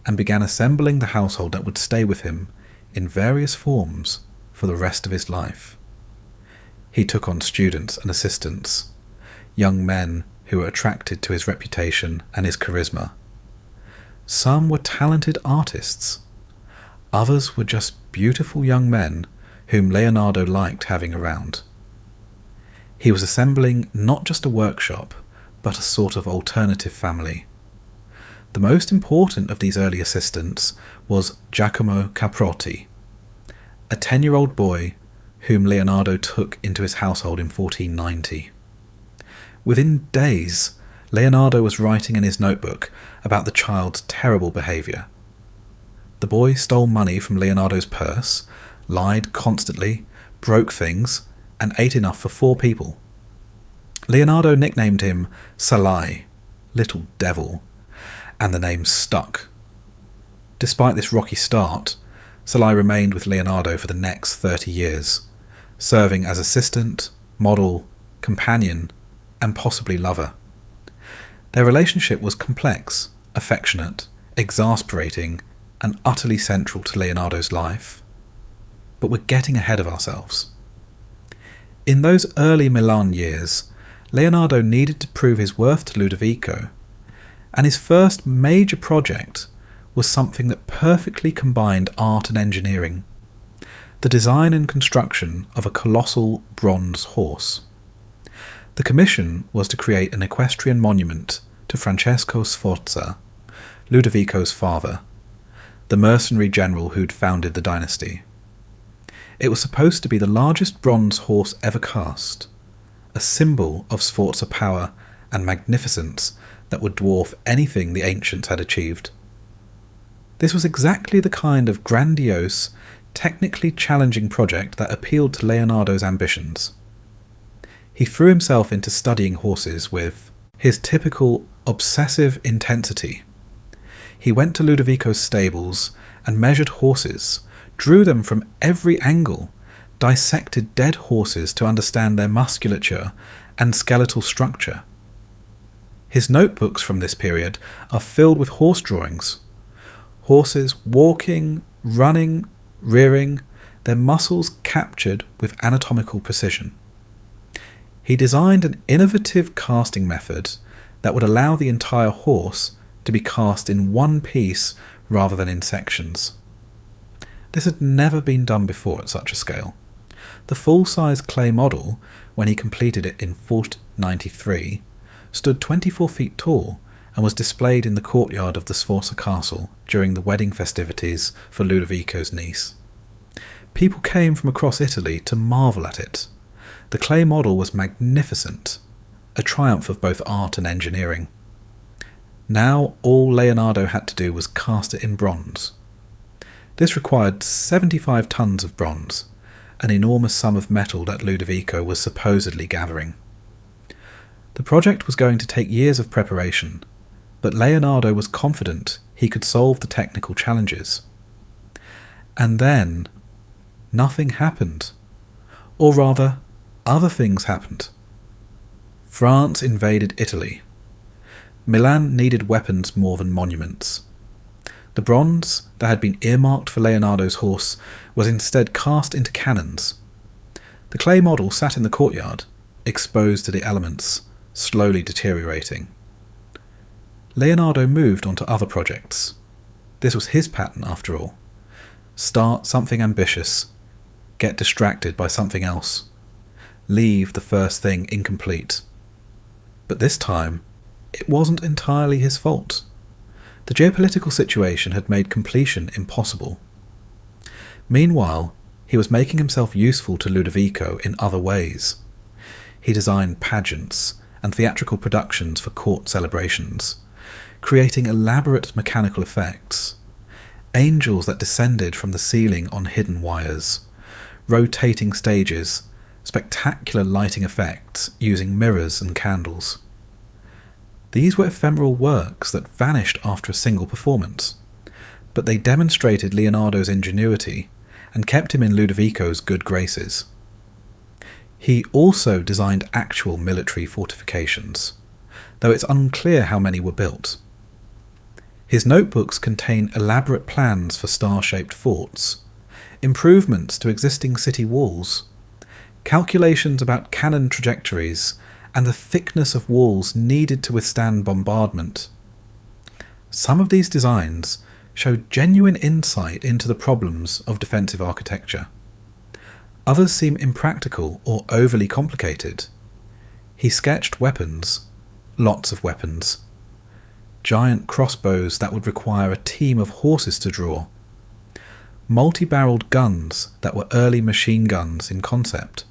and began assembling the household that would stay with him in various forms for the rest of his life. He took on students and assistants, young men who were attracted to his reputation and his charisma. Some were talented artists. Others were just beautiful young men whom Leonardo liked having around. He was assembling not just a workshop, but a sort of alternative family. The most important of these early assistants was Giacomo Caprotti, a 10-year-old boy whom Leonardo took into his household in 1490. Within days, Leonardo was writing in his notebook about the child's terrible behaviour. The boy stole money from Leonardo's purse, lied constantly, broke things, and ate enough for 4 people. Leonardo nicknamed him Salai, Little Devil, and the name stuck. Despite this rocky start, Salai remained with Leonardo for the next 30 years, serving as assistant, model, companion, and possibly lover. Their relationship was complex, affectionate, exasperating, and utterly central to Leonardo's life. But we're getting ahead of ourselves. In those early Milan years, Leonardo needed to prove his worth to Ludovico, and his first major project was something that perfectly combined art and engineering: the design and construction of a colossal bronze horse. The commission was to create an equestrian monument to Francesco Sforza, Ludovico's father, the mercenary general who'd founded the dynasty. It was supposed to be the largest bronze horse ever cast, a symbol of Sforza power and magnificence that would dwarf anything the ancients had achieved. This was exactly the kind of grandiose, technically challenging project that appealed to Leonardo's ambitions. He threw himself into studying horses with his typical obsessive intensity. He went to Ludovico's stables and measured horses, drew them from every angle, dissected dead horses to understand their musculature and skeletal structure. His notebooks from this period are filled with horse drawings. Horses walking, running, rearing, their muscles captured with anatomical precision. He designed an innovative casting method that would allow the entire horse to be cast in one piece rather than in sections. This had never been done before at such a scale. The full-size clay model, when he completed it in 1493, stood 24 feet tall and was displayed in the courtyard of the Sforza castle during the wedding festivities for Ludovico's niece. People came from across Italy to marvel at it. The clay model was magnificent, a triumph of both art and engineering. Now all Leonardo had to do was cast it in bronze. This required 75 tons of bronze, an enormous sum of metal that Ludovico was supposedly gathering. The project was going to take years of preparation, but Leonardo was confident he could solve the technical challenges. And then, nothing happened. Or rather, other things happened. France invaded Italy. Milan needed weapons more than monuments. The bronze that had been earmarked for Leonardo's horse was instead cast into cannons. The clay model sat in the courtyard, exposed to the elements, slowly deteriorating. Leonardo moved on to other projects. This was his pattern, after all. Start something ambitious, get distracted by something else, leave the first thing incomplete. But this time, it wasn't entirely his fault. The geopolitical situation had made completion impossible. Meanwhile, he was making himself useful to Ludovico in other ways. He designed pageants and theatrical productions for court celebrations, creating elaborate mechanical effects, angels that descended from the ceiling on hidden wires, rotating stages, spectacular lighting effects using mirrors and candles. These were ephemeral works that vanished after a single performance, but they demonstrated Leonardo's ingenuity and kept him in Ludovico's good graces. He also designed actual military fortifications, though it's unclear how many were built. His notebooks contain elaborate plans for star-shaped forts, improvements to existing city walls, calculations about cannon trajectories, and the thickness of walls needed to withstand bombardment. Some of these designs show genuine insight into the problems of defensive architecture. Others seem impractical or overly complicated. He sketched weapons, lots of weapons. Giant crossbows that would require a team of horses to draw. Multi-barreled guns that were early machine guns in concept.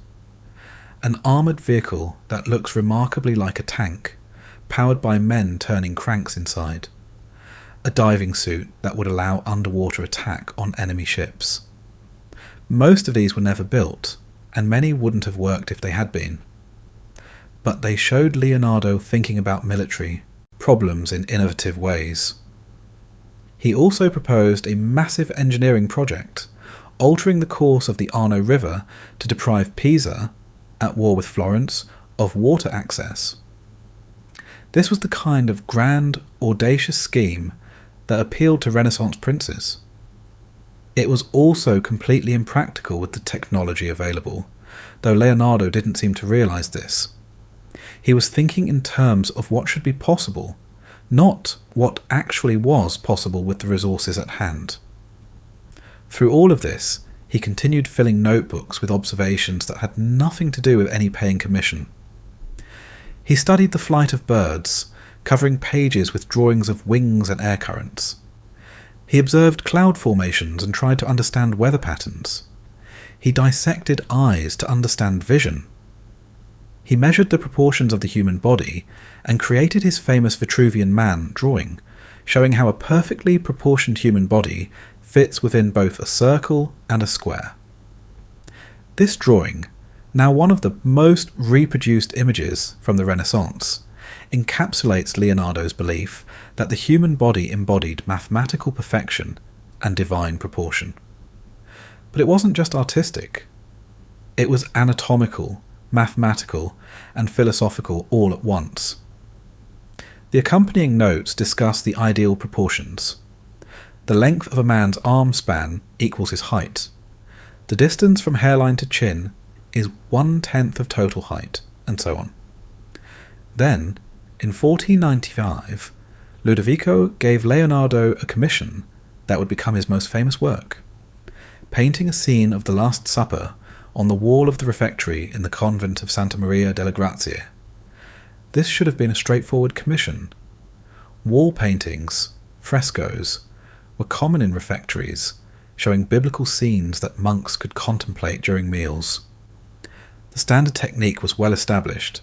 An armoured vehicle that looks remarkably like a tank, powered by men turning cranks inside. A diving suit that would allow underwater attack on enemy ships. Most of these were never built, and many wouldn't have worked if they had been. But they showed Leonardo thinking about military problems in innovative ways. He also proposed a massive engineering project, altering the course of the Arno River to deprive Pisa, at war with Florence, of water access. This was the kind of grand, audacious scheme that appealed to Renaissance princes. It was also completely impractical with the technology available, though Leonardo didn't seem to realise this. He was thinking in terms of what should be possible, not what actually was possible with the resources at hand. Through all of this, he continued filling notebooks with observations that had nothing to do with any paying commission. He studied the flight of birds, covering pages with drawings of wings and air currents. He observed cloud formations and tried to understand weather patterns. He dissected eyes to understand vision. He measured the proportions of the human body and created his famous Vitruvian Man drawing, showing how a perfectly proportioned human body fits within both a circle and a square. This drawing, now one of the most reproduced images from the Renaissance, encapsulates Leonardo's belief that the human body embodied mathematical perfection and divine proportion. But it wasn't just artistic. It was anatomical, mathematical, and philosophical all at once. The accompanying notes discuss the ideal proportions. The length of a man's arm span equals his height. The distance from hairline to chin is 1/10 of total height, and so on. Then, in 1495, Ludovico gave Leonardo a commission that would become his most famous work, painting a scene of the Last Supper on the wall of the refectory in the convent of Santa Maria delle Grazie. This should have been a straightforward commission. Wall paintings, frescoes, were common in refectories, showing biblical scenes that monks could contemplate during meals. The standard technique was well established.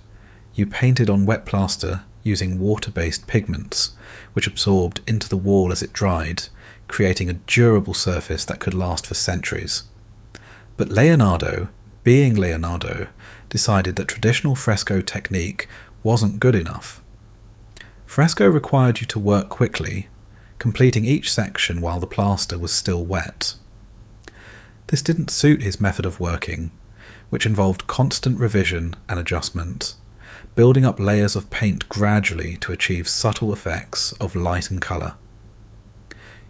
You painted on wet plaster using water-based pigments, which absorbed into the wall as it dried, creating a durable surface that could last for centuries. But Leonardo, being Leonardo, decided that traditional fresco technique wasn't good enough. Fresco required you to work quickly, completing each section while the plaster was still wet. This didn't suit his method of working, which involved constant revision and adjustment, building up layers of paint gradually to achieve subtle effects of light and colour.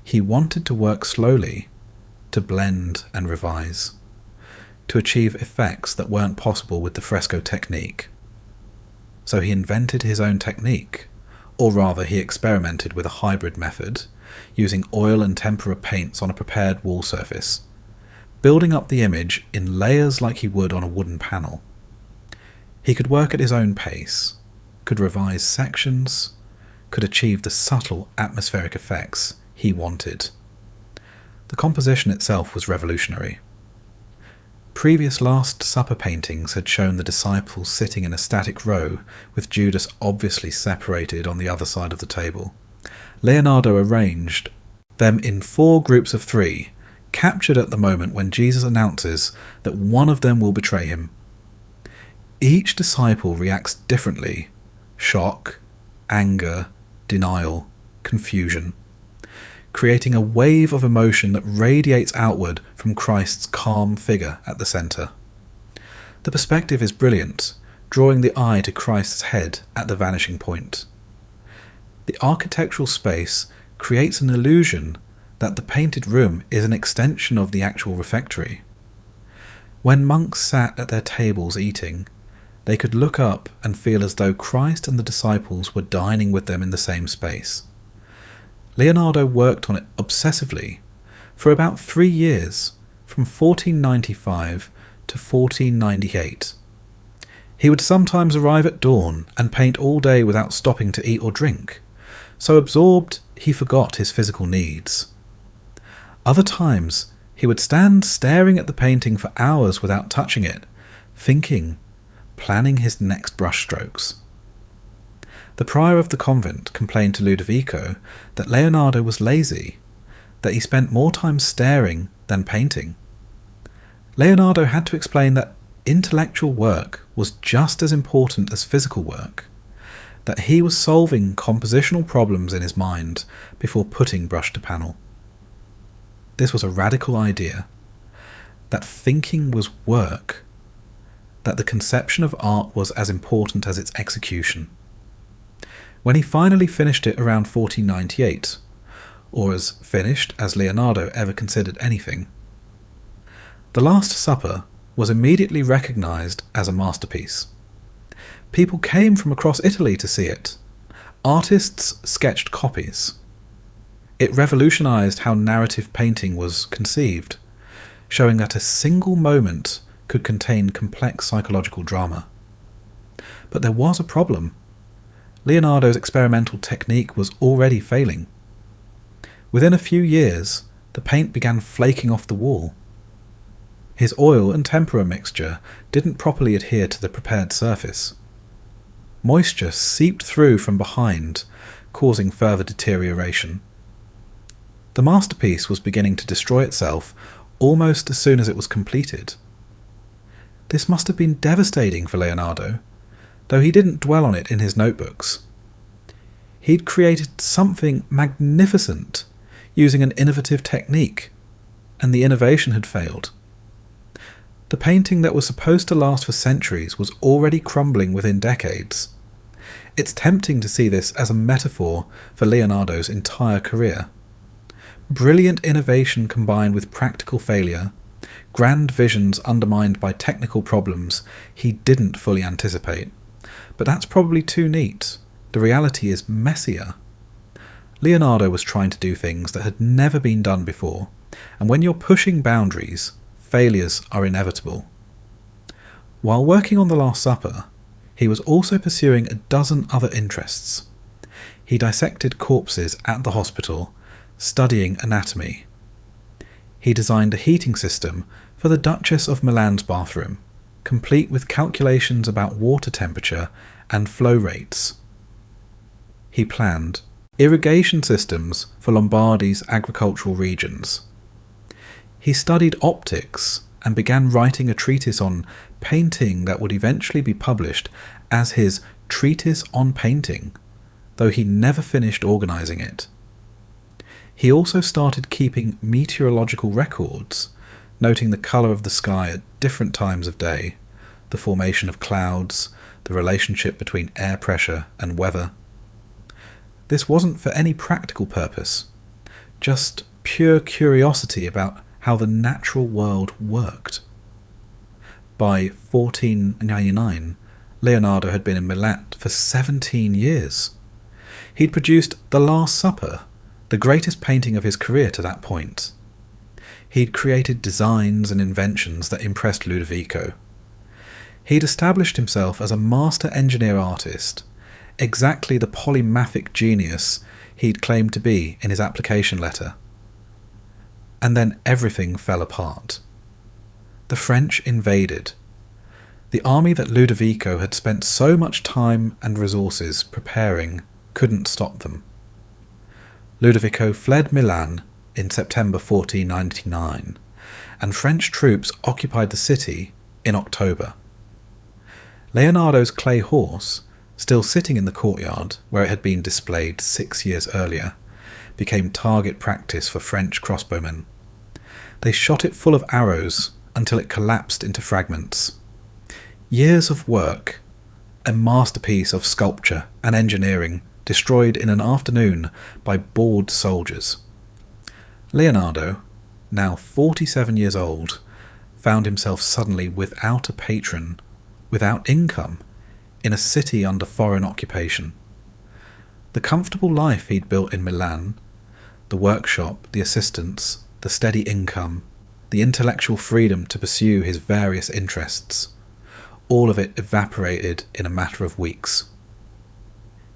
He wanted to work slowly, to blend and revise, to achieve effects that weren't possible with the fresco technique. So he invented his own technique, or rather he experimented with a hybrid method, using oil and tempera paints on a prepared wall surface, building up the image in layers like he would on a wooden panel. He could work at his own pace, could revise sections, could achieve the subtle atmospheric effects he wanted. The composition itself was revolutionary. Previous Last Supper paintings had shown the disciples sitting in a static row with Judas obviously separated on the other side of the table. Leonardo arranged them in 4 groups of 3, captured at the moment when Jesus announces that one of them will betray him. Each disciple reacts differently: shock, anger, denial, confusion, creating a wave of emotion that radiates outward from Christ's calm figure at the centre. The perspective is brilliant, drawing the eye to Christ's head at the vanishing point. The architectural space creates an illusion that the painted room is an extension of the actual refectory. When monks sat at their tables eating, they could look up and feel as though Christ and the disciples were dining with them in the same space. Leonardo worked on it obsessively for about 3 years, from 1495 to 1498. He would sometimes arrive at dawn and paint all day without stopping to eat or drink, so absorbed he forgot his physical needs. Other times he would stand staring at the painting for hours without touching it, thinking, planning his next brushstrokes. The prior of the convent complained to Ludovico that Leonardo was lazy, that he spent more time staring than painting. Leonardo had to explain that intellectual work was just as important as physical work, that he was solving compositional problems in his mind before putting brush to panel. This was a radical idea, that thinking was work, that the conception of art was as important as its execution. When he finally finished it around 1498, or as finished as Leonardo ever considered anything, The Last Supper was immediately recognised as a masterpiece. People came from across Italy to see it. Artists sketched copies. It revolutionised how narrative painting was conceived, showing that a single moment could contain complex psychological drama. But there was a problem. Leonardo's experimental technique was already failing. Within a few years, the paint began flaking off the wall. His oil and tempera mixture didn't properly adhere to the prepared surface. Moisture seeped through from behind, causing further deterioration. The masterpiece was beginning to destroy itself almost as soon as it was completed. This must have been devastating for Leonardo, though he didn't dwell on it in his notebooks. He'd created something magnificent using an innovative technique, and the innovation had failed. The painting that was supposed to last for centuries was already crumbling within decades. It's tempting to see this as a metaphor for Leonardo's entire career. Brilliant innovation combined with practical failure, grand visions undermined by technical problems he didn't fully anticipate. But that's probably too neat. The reality is messier. Leonardo was trying to do things that had never been done before, and when you're pushing boundaries, failures are inevitable. While working on The Last Supper, he was also pursuing a dozen other interests. He dissected corpses at the hospital, studying anatomy. He designed a heating system for the Duchess of Milan's bathroom, complete with calculations about water temperature and flow rates. He planned irrigation systems for Lombardy's agricultural regions. He studied optics and began writing a treatise on painting that would eventually be published as his Treatise on Painting, though he never finished organising it. He also started keeping meteorological records, noting the colour of the sky at different times of day, the formation of clouds, the relationship between air pressure and weather. This wasn't for any practical purpose, just pure curiosity about how the natural world worked. By 1499, Leonardo had been in Milan for 17 years. He'd produced The Last Supper, the greatest painting of his career to that point. He'd created designs and inventions that impressed Ludovico. He'd established himself as a master engineer artist, exactly the polymathic genius he'd claimed to be in his application letter. And then everything fell apart. The French invaded. The army that Ludovico had spent so much time and resources preparing couldn't stop them. Ludovico fled Milan in September 1499, and French troops occupied the city in October. Leonardo's clay horse, still sitting in the courtyard where it had been displayed 6 years earlier, became target practice for French crossbowmen. They shot it full of arrows until it collapsed into fragments. Years of work, a masterpiece of sculpture and engineering, destroyed in an afternoon by bored soldiers. Leonardo, now 47 years old, found himself suddenly without a patron, without income, in a city under foreign occupation. The comfortable life he'd built in Milan, the workshop, the assistants, the steady income, the intellectual freedom to pursue his various interests, all of it evaporated in a matter of weeks.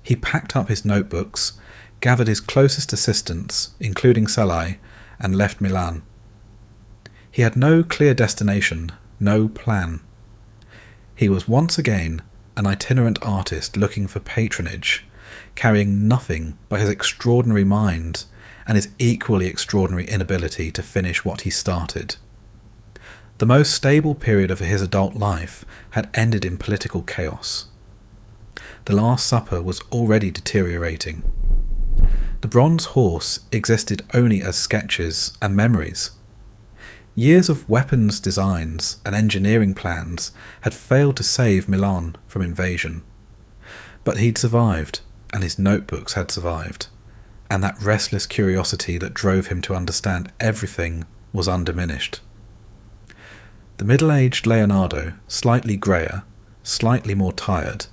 He packed up his notebooks, gathered his closest assistants, including Salai, and left Milan. He had no clear destination, no plan. He was once again an itinerant artist looking for patronage, carrying nothing but his extraordinary mind and his equally extraordinary inability to finish what he started. The most stable period of his adult life had ended in political chaos. The Last Supper was already deteriorating. The bronze horse existed only as sketches and memories. Years of weapons designs and engineering plans had failed to save Milan from invasion. But he'd survived, and his notebooks had survived, and that restless curiosity that drove him to understand everything was undiminished. The middle-aged Leonardo, slightly greyer, slightly more tired,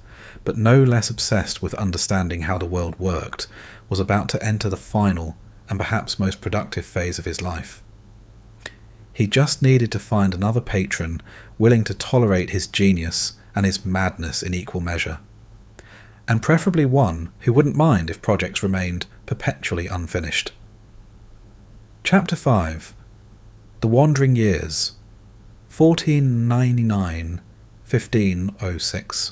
but no less obsessed with understanding how the world worked, was about to enter the final and perhaps most productive phase of his life. He just needed to find another patron willing to tolerate his genius and his madness in equal measure, and preferably one who wouldn't mind if projects remained perpetually unfinished. Chapter 5. The Wandering Years, 1499-1506.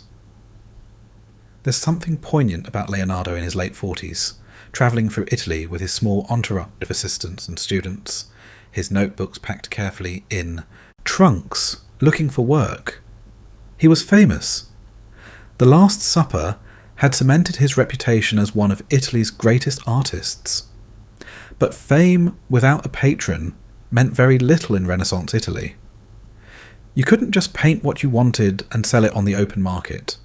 There's something poignant about Leonardo in his late 40s, travelling through Italy with his small entourage of assistants and students, his notebooks packed carefully in trunks, looking for work. He was famous. The Last Supper had cemented his reputation as one of Italy's greatest artists. But fame without a patron meant very little in Renaissance Italy. You couldn't just paint what you wanted and sell it on the open market.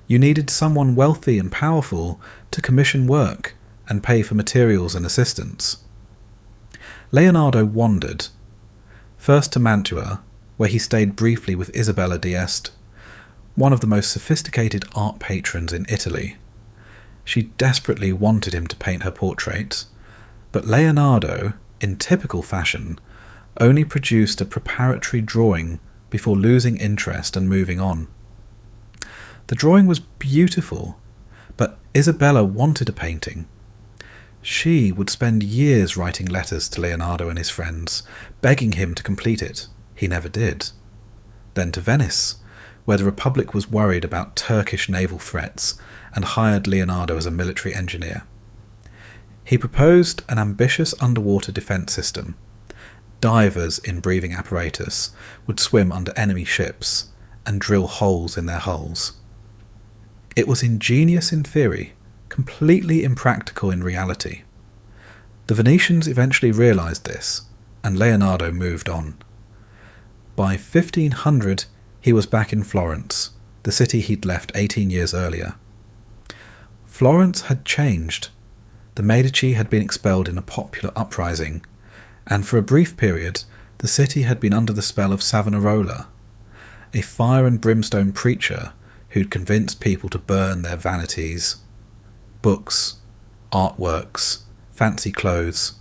You needed someone wealthy and powerful to commission work and pay for materials and assistance. Leonardo wandered, first to Mantua, where he stayed briefly with Isabella d'Este, one of the most sophisticated art patrons in Italy. She desperately wanted him to paint her portrait, but Leonardo, in typical fashion, only produced a preparatory drawing before losing interest and moving on. The drawing was beautiful, but Isabella wanted a painting. She would spend years writing letters to Leonardo and his friends, begging him to complete it. He never did. Then to Venice, where the Republic was worried about Turkish naval threats and hired Leonardo as a military engineer. He proposed an ambitious underwater defence system. Divers in breathing apparatus would swim under enemy ships and drill holes in their hulls. It was ingenious in theory, completely impractical in reality. The Venetians eventually realised this, and Leonardo moved on. By 1500, he was back in Florence, the city he'd left 18 years earlier. Florence had changed. The Medici had been expelled in a popular uprising, and for a brief period the city had been under the spell of Savonarola, a fire and brimstone preacher who'd convinced people to burn their vanities, books, artworks, fancy clothes.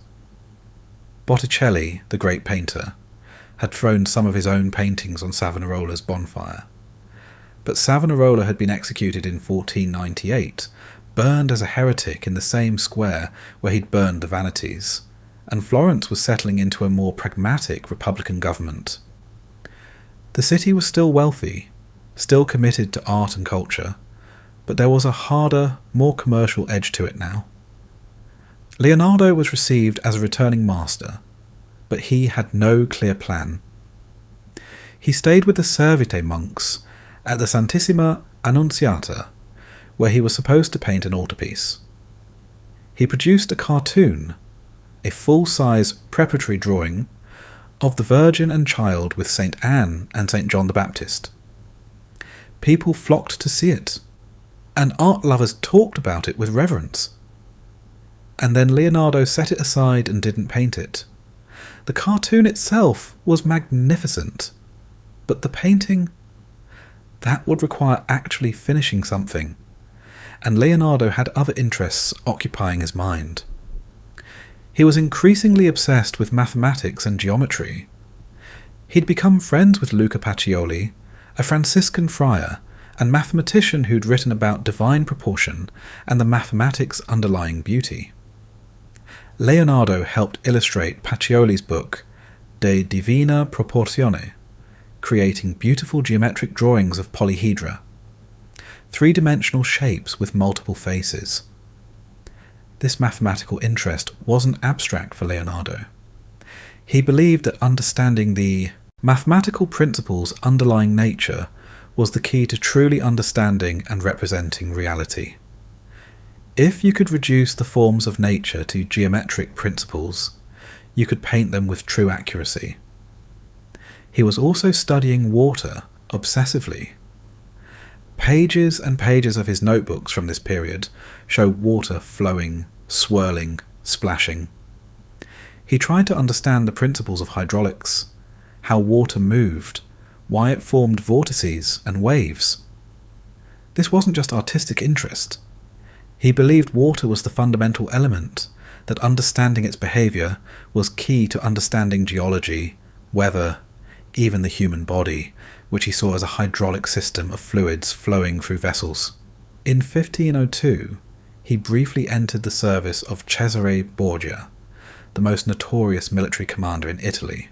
Botticelli, the great painter, had thrown some of his own paintings on Savonarola's bonfire. But Savonarola had been executed in 1498, burned as a heretic in the same square where he'd burned the vanities, and Florence was settling into a more pragmatic republican government. The city was still wealthy, still committed to art and culture, but there was a harder, more commercial edge to it now. Leonardo was received as a returning master, but he had no clear plan. He stayed with the Servite monks at the Santissima Annunziata, where he was supposed to paint an altarpiece. He produced a cartoon, a full-size preparatory drawing, of the Virgin and Child with St. Anne and St. John the Baptist. People flocked to see it, and art lovers talked about it with reverence. And then Leonardo set it aside and didn't paint it. The cartoon itself was magnificent, but the painting, that would require actually finishing something, and Leonardo had other interests occupying his mind. He was increasingly obsessed with mathematics and geometry. He'd become friends with Luca Pacioli, a Franciscan friar and mathematician who'd written about divine proportion and the mathematics underlying beauty. Leonardo helped illustrate Pacioli's book De Divina Proportione, creating beautiful geometric drawings of polyhedra, three-dimensional shapes with multiple faces. This mathematical interest wasn't abstract for Leonardo. He believed that understanding the mathematical principles underlying nature was the key to truly understanding and representing reality. If you could reduce the forms of nature to geometric principles, you could paint them with true accuracy. He was also studying water obsessively. Pages and pages of his notebooks from this period show water flowing, swirling, splashing. He tried to understand the principles of hydraulics, how water moved, why it formed vortices and waves. This wasn't just artistic interest. He believed water was the fundamental element, that understanding its behaviour was key to understanding geology, weather, even the human body, which he saw as a hydraulic system of fluids flowing through vessels. In 1502, he briefly entered the service of Cesare Borgia, the most notorious military commander in Italy.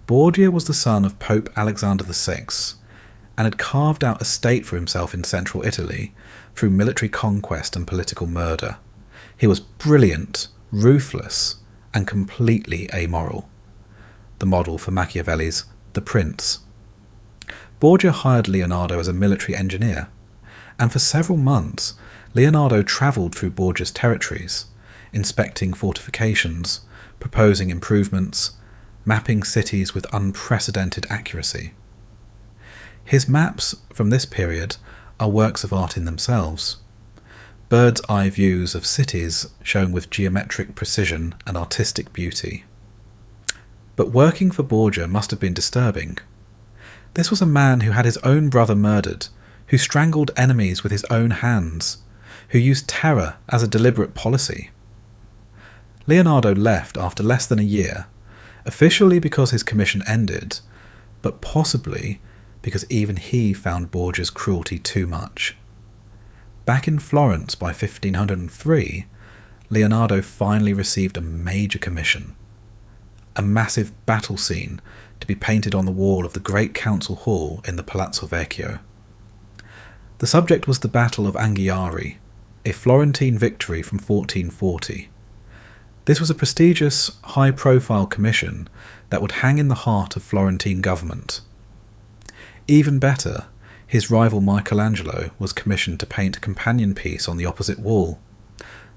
Borgia was the son of Pope Alexander VI, and had carved out a state for himself in central Italy through military conquest and political murder. He was brilliant, ruthless, and completely amoral. The model for Machiavelli's The Prince. Borgia hired Leonardo as a military engineer, and for several months Leonardo travelled through Borgia's territories, inspecting fortifications, proposing improvements, mapping cities with unprecedented accuracy. His maps from this period are works of art in themselves, bird's-eye views of cities shown with geometric precision and artistic beauty. But working for Borgia must have been disturbing. This was a man who had his own brother murdered, who strangled enemies with his own hands, who used terror as a deliberate policy. Leonardo left after less than a year, officially because his commission ended, but possibly because even he found Borgia's cruelty too much. Back in Florence by 1503, Leonardo finally received a major commission, a massive battle scene to be painted on the wall of the great council hall in the Palazzo Vecchio. The subject was the Battle of Anghiari, a Florentine victory from 1440. This was a prestigious, high-profile commission that would hang in the heart of Florentine government. Even better, his rival Michelangelo was commissioned to paint a companion piece on the opposite wall,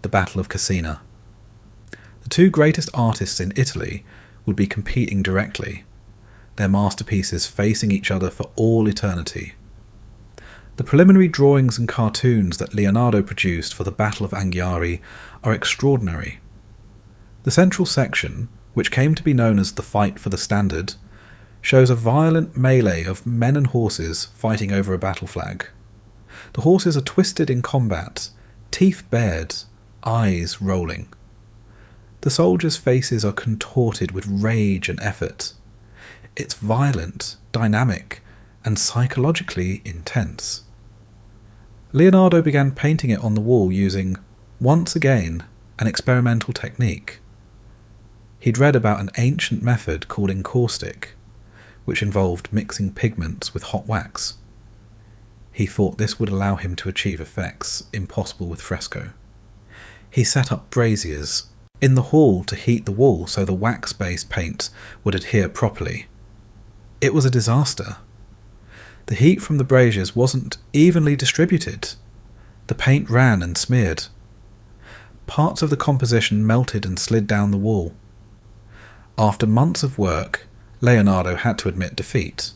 the Battle of Cassina. The two greatest artists in Italy would be competing directly, their masterpieces facing each other for all eternity. The preliminary drawings and cartoons that Leonardo produced for the Battle of Anghiari are extraordinary. The central section, which came to be known as the Fight for the Standard, shows a violent melee of men and horses fighting over a battle flag. The horses are twisted in combat, teeth bared, eyes rolling. The soldiers' faces are contorted with rage and effort. It's violent, dynamic, and psychologically intense. Leonardo began painting it on the wall using, once again, an experimental technique. He'd read about an ancient method called encaustic, which involved mixing pigments with hot wax. He thought this would allow him to achieve effects impossible with fresco. He set up braziers in the hall to heat the wall so the wax-based paint would adhere properly. It was a disaster. The heat from the braziers wasn't evenly distributed. The paint ran and smeared. Parts of the composition melted and slid down the wall. After months of work, Leonardo had to admit defeat.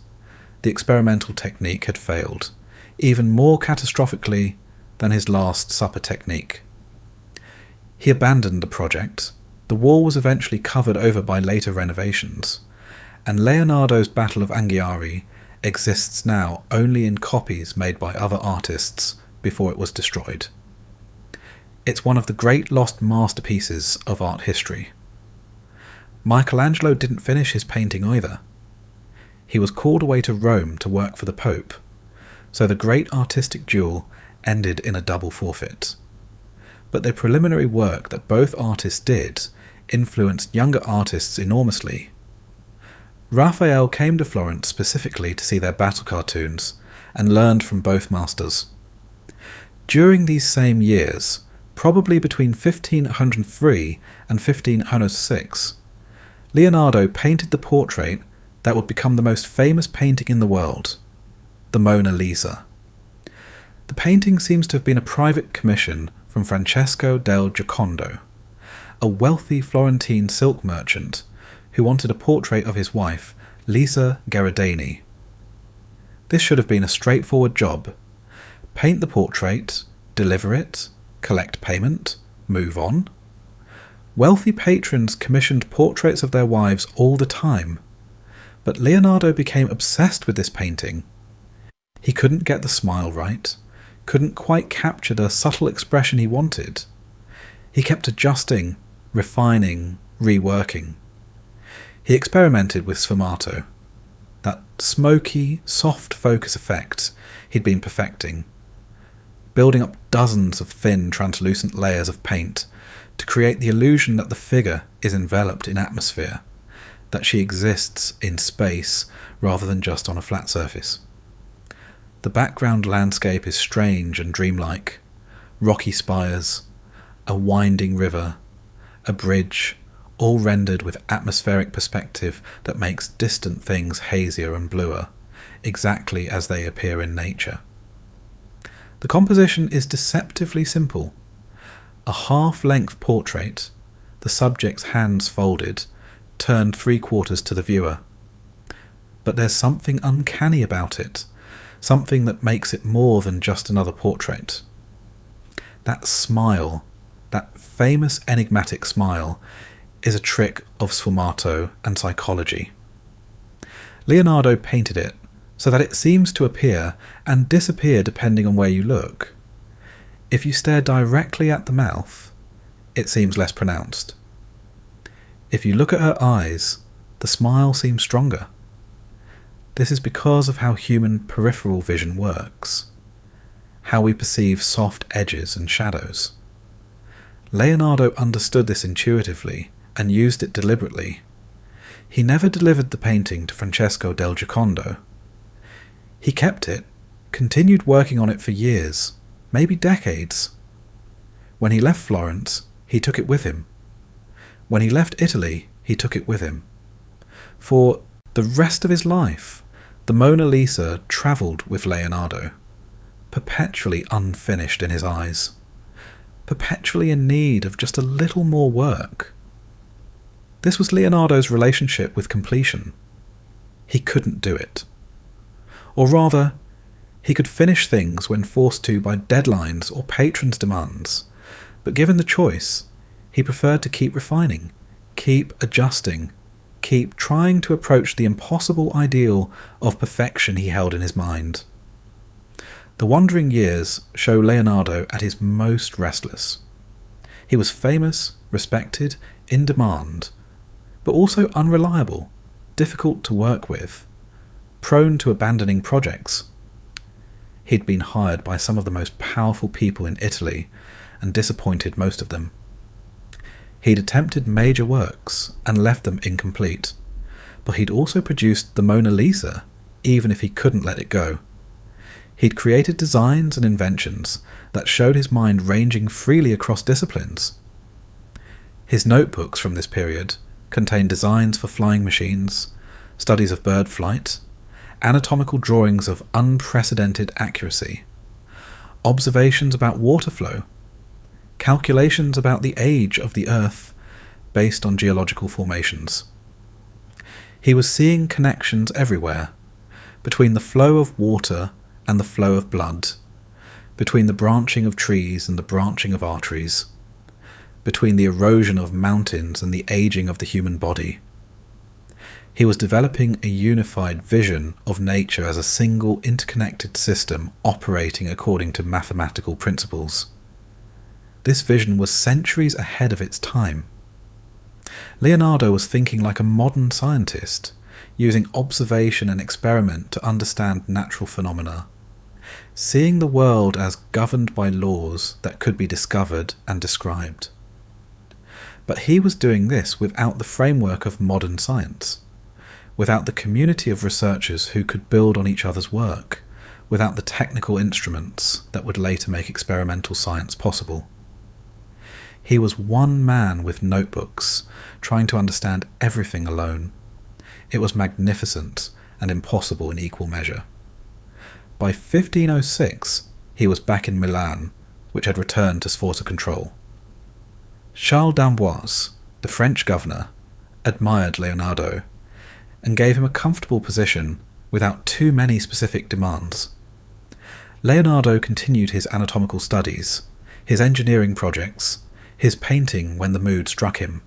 The experimental technique had failed, even more catastrophically than his Last Supper technique. He abandoned the project. The wall was eventually covered over by later renovations, and Leonardo's Battle of Anghiari exists now only in copies made by other artists before it was destroyed. It's one of the great lost masterpieces of art history. Michelangelo didn't finish his painting either. He was called away to Rome to work for the Pope, so the great artistic duel ended in a double forfeit. But the preliminary work that both artists did influenced younger artists enormously. Raphael came to Florence specifically to see their battle cartoons and learned from both masters. During these same years, probably between 1503 and 1506, Leonardo painted the portrait that would become the most famous painting in the world, the Mona Lisa. The painting seems to have been a private commission from Francesco del Giocondo, a wealthy Florentine silk merchant who wanted a portrait of his wife, Lisa Gherardini. This should have been a straightforward job. Paint the portrait, deliver it, collect payment, move on. Wealthy patrons commissioned portraits of their wives all the time, but Leonardo became obsessed with this painting. He couldn't get the smile right, couldn't quite capture the subtle expression he wanted. He kept adjusting, refining, reworking. He experimented with sfumato, that smoky, soft focus effect he'd been perfecting, building up dozens of thin, translucent layers of paint to create the illusion that the figure is enveloped in atmosphere, that she exists in space rather than just on a flat surface. The background landscape is strange and dreamlike. Rocky spires, a winding river, a bridge, all rendered with atmospheric perspective that makes distant things hazier and bluer, exactly as they appear in nature. The composition is deceptively simple. A half-length portrait, the subject's hands folded, turned 3/4 to the viewer. But there's something uncanny about it, something that makes it more than just another portrait. That smile, that famous enigmatic smile, is a trick of sfumato and psychology. Leonardo painted it so that it seems to appear and disappear depending on where you look. If you stare directly at the mouth, it seems less pronounced. If you look at her eyes, the smile seems stronger. This is because of how human peripheral vision works, how we perceive soft edges and shadows. Leonardo understood this intuitively and used it deliberately. He never delivered the painting to Francesco del Giocondo. He kept it, continued working on it for years, maybe decades. When he left Florence, he took it with him. When he left Italy, he took it with him. For the rest of his life, the Mona Lisa travelled with Leonardo, perpetually unfinished in his eyes, perpetually in need of just a little more work. This was Leonardo's relationship with completion. He couldn't do it. Or rather, He could finish things when forced to by deadlines or patrons' demands, but given the choice, he preferred to keep refining, keep adjusting, keep trying to approach the impossible ideal of perfection he held in his mind. The wandering years show Leonardo at his most restless. He was famous, respected, in demand, but also unreliable, difficult to work with, prone to abandoning projects. He'd been hired by some of the most powerful people in Italy and disappointed most of them. He'd attempted major works and left them incomplete, but he'd also produced the Mona Lisa, even if he couldn't let it go. He'd created designs and inventions that showed his mind ranging freely across disciplines. His notebooks from this period contain designs for flying machines, studies of bird flight, anatomical drawings of unprecedented accuracy, observations about water flow, calculations about the age of the Earth based on geological formations. He was seeing connections everywhere, between the flow of water and the flow of blood, between the branching of trees and the branching of arteries, between the erosion of mountains and the aging of the human body. He was developing a unified vision of nature as a single interconnected system operating according to mathematical principles. This vision was centuries ahead of its time. Leonardo was thinking like a modern scientist, using observation and experiment to understand natural phenomena, seeing the world as governed by laws that could be discovered and described. But he was doing this without the framework of modern science, without the community of researchers who could build on each other's work, without the technical instruments that would later make experimental science possible. He was one man with notebooks, trying to understand everything alone. It was magnificent and impossible in equal measure. By 1506, he was back in Milan, which had returned to Sforza control. Charles d'Amboise, the French governor, admired Leonardo and gave him a comfortable position without too many specific demands. Leonardo continued his anatomical studies, his engineering projects, his painting when the mood struck him.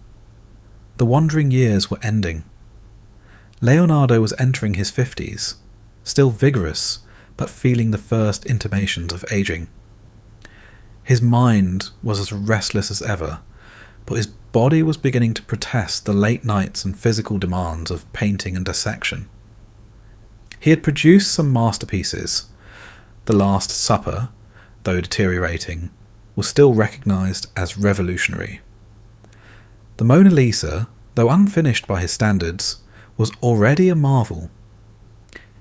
The wandering years were ending. Leonardo was entering his 50s, still vigorous, but feeling the first intimations of aging. His mind was as restless as ever, but his body was beginning to protest the late nights and physical demands of painting and dissection. He had produced some masterpieces. The Last Supper, though deteriorating, was still recognised as revolutionary. The Mona Lisa, though unfinished by his standards, was already a marvel.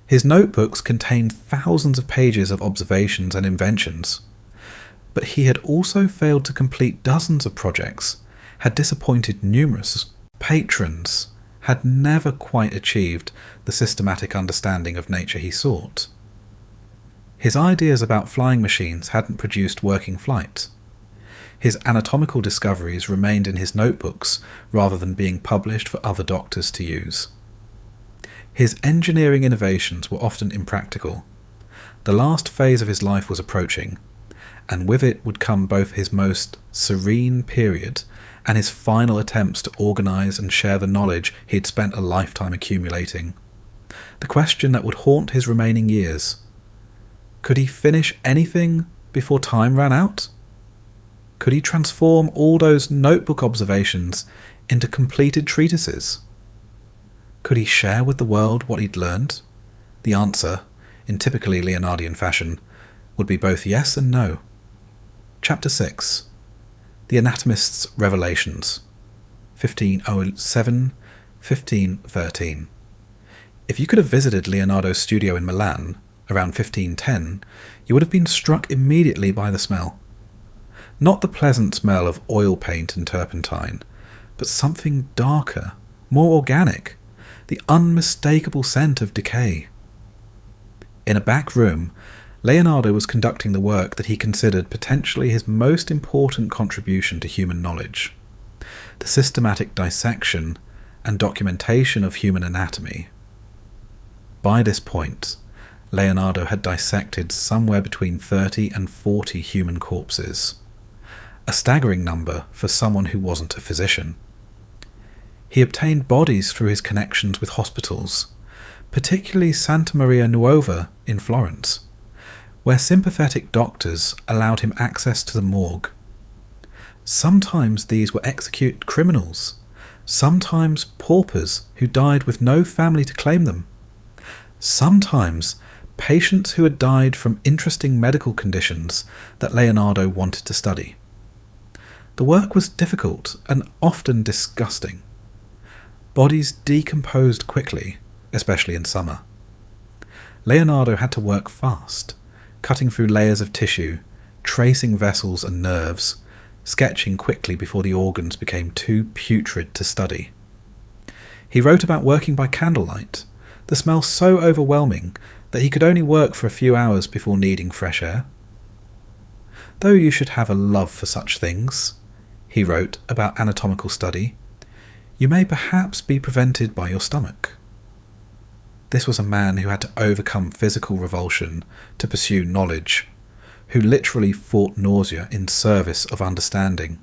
His notebooks contained thousands of pages of observations and inventions, but he had also failed to complete dozens of projects, had disappointed numerous patrons, had never quite achieved the systematic understanding of nature he sought. His ideas about flying machines hadn't produced working flight. His anatomical discoveries remained in his notebooks rather than being published for other doctors to use. His engineering innovations were often impractical. The last phase of his life was approaching, and with it would come both his most serene period and his final attempts to organise and share the knowledge he had spent a lifetime accumulating. The question that would haunt his remaining years: could he finish anything before time ran out? Could he transform all those notebook observations into completed treatises? Could he share with the world what he'd learned? The answer, in typically Leonardian fashion, would be both yes and no. Chapter 6. The Anatomist's Revelations, 1507-1513. If you could have visited Leonardo's studio in Milan around 1510, you would have been struck immediately by the smell. Not the pleasant smell of oil paint and turpentine, but something darker, more organic, the unmistakable scent of decay. In a back room, Leonardo was conducting the work that he considered potentially his most important contribution to human knowledge: the systematic dissection and documentation of human anatomy. By this point, Leonardo had dissected somewhere between 30 and 40 human corpses, a staggering number for someone who wasn't a physician. He obtained bodies through his connections with hospitals, particularly Santa Maria Nuova in Florence, where sympathetic doctors allowed him access to the morgue. Sometimes these were executed criminals, sometimes paupers who died with no family to claim them, sometimes patients who had died from interesting medical conditions that Leonardo wanted to study. The work was difficult and often disgusting. Bodies decomposed quickly, especially in summer. Leonardo had to work fast, cutting through layers of tissue, tracing vessels and nerves, sketching quickly before the organs became too putrid to study. He wrote about working by candlelight, the smell so overwhelming that he could only work for a few hours before needing fresh air. Though you should have a love for such things, he wrote about anatomical study, you may perhaps be prevented by your stomach. This was a man who had to overcome physical revulsion to pursue knowledge, who literally fought nausea in service of understanding.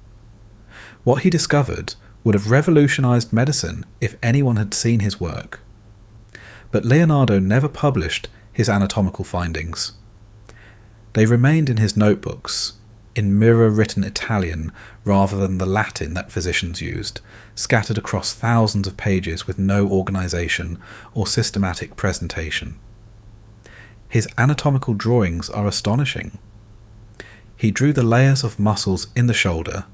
What he discovered would have revolutionized medicine if anyone had seen his work. But Leonardo never published his anatomical findings. They remained in his notebooks, in mirror-written Italian rather than the Latin that physicians used, scattered across thousands of pages with no organisation or systematic presentation. His anatomical drawings are astonishing. He drew the layers of muscles in the shoulder,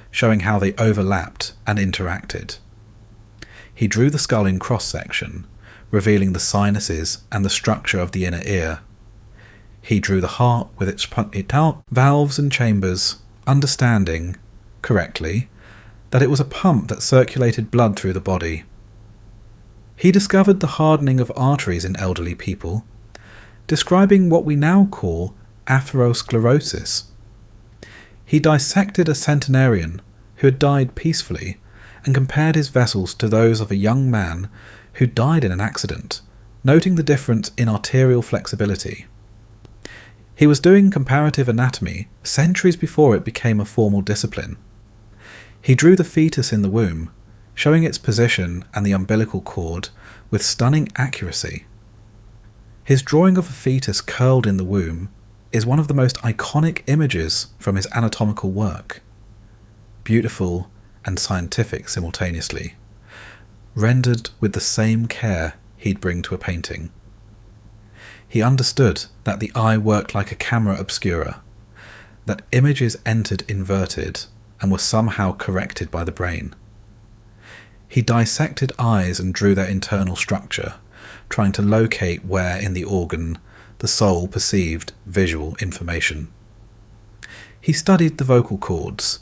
showing how they overlapped and interacted. He drew the skull in cross-section, revealing the sinuses and the structure of the inner ear. He drew the heart with its valves and chambers, understanding, correctly, that it was a pump that circulated blood through the body. He discovered the hardening of arteries in elderly people, describing what we now call atherosclerosis. He dissected a centenarian who had died peacefully and compared his vessels to those of a young man who died in an accident, noting the difference in arterial flexibility. He was doing comparative anatomy centuries before it became a formal discipline. He drew the fetus in the womb, showing its position and the umbilical cord with stunning accuracy. His drawing of a fetus curled in the womb is one of the most iconic images from his anatomical work. Beautiful and scientific simultaneously, rendered with the same care he'd bring to a painting. He understood that the eye worked like a camera obscura, that images entered inverted and were somehow corrected by the brain. He dissected eyes and drew their internal structure, trying to locate where in the organ the soul perceived visual information. He studied the vocal cords,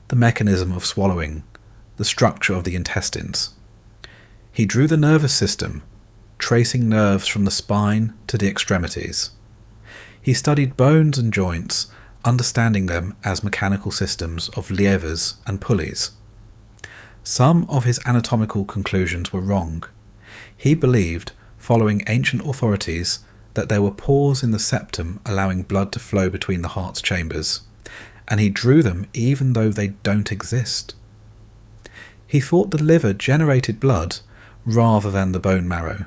the mechanism of swallowing, the structure of the intestines. He drew the nervous system, tracing nerves from the spine to the extremities. He studied bones and joints, understanding them as mechanical systems of levers and pulleys. Some of his anatomical conclusions were wrong. He believed, following ancient authorities, that there were pores in the septum allowing blood to flow between the heart's chambers, and he drew them even though they don't exist. He thought the liver generated blood rather than the bone marrow.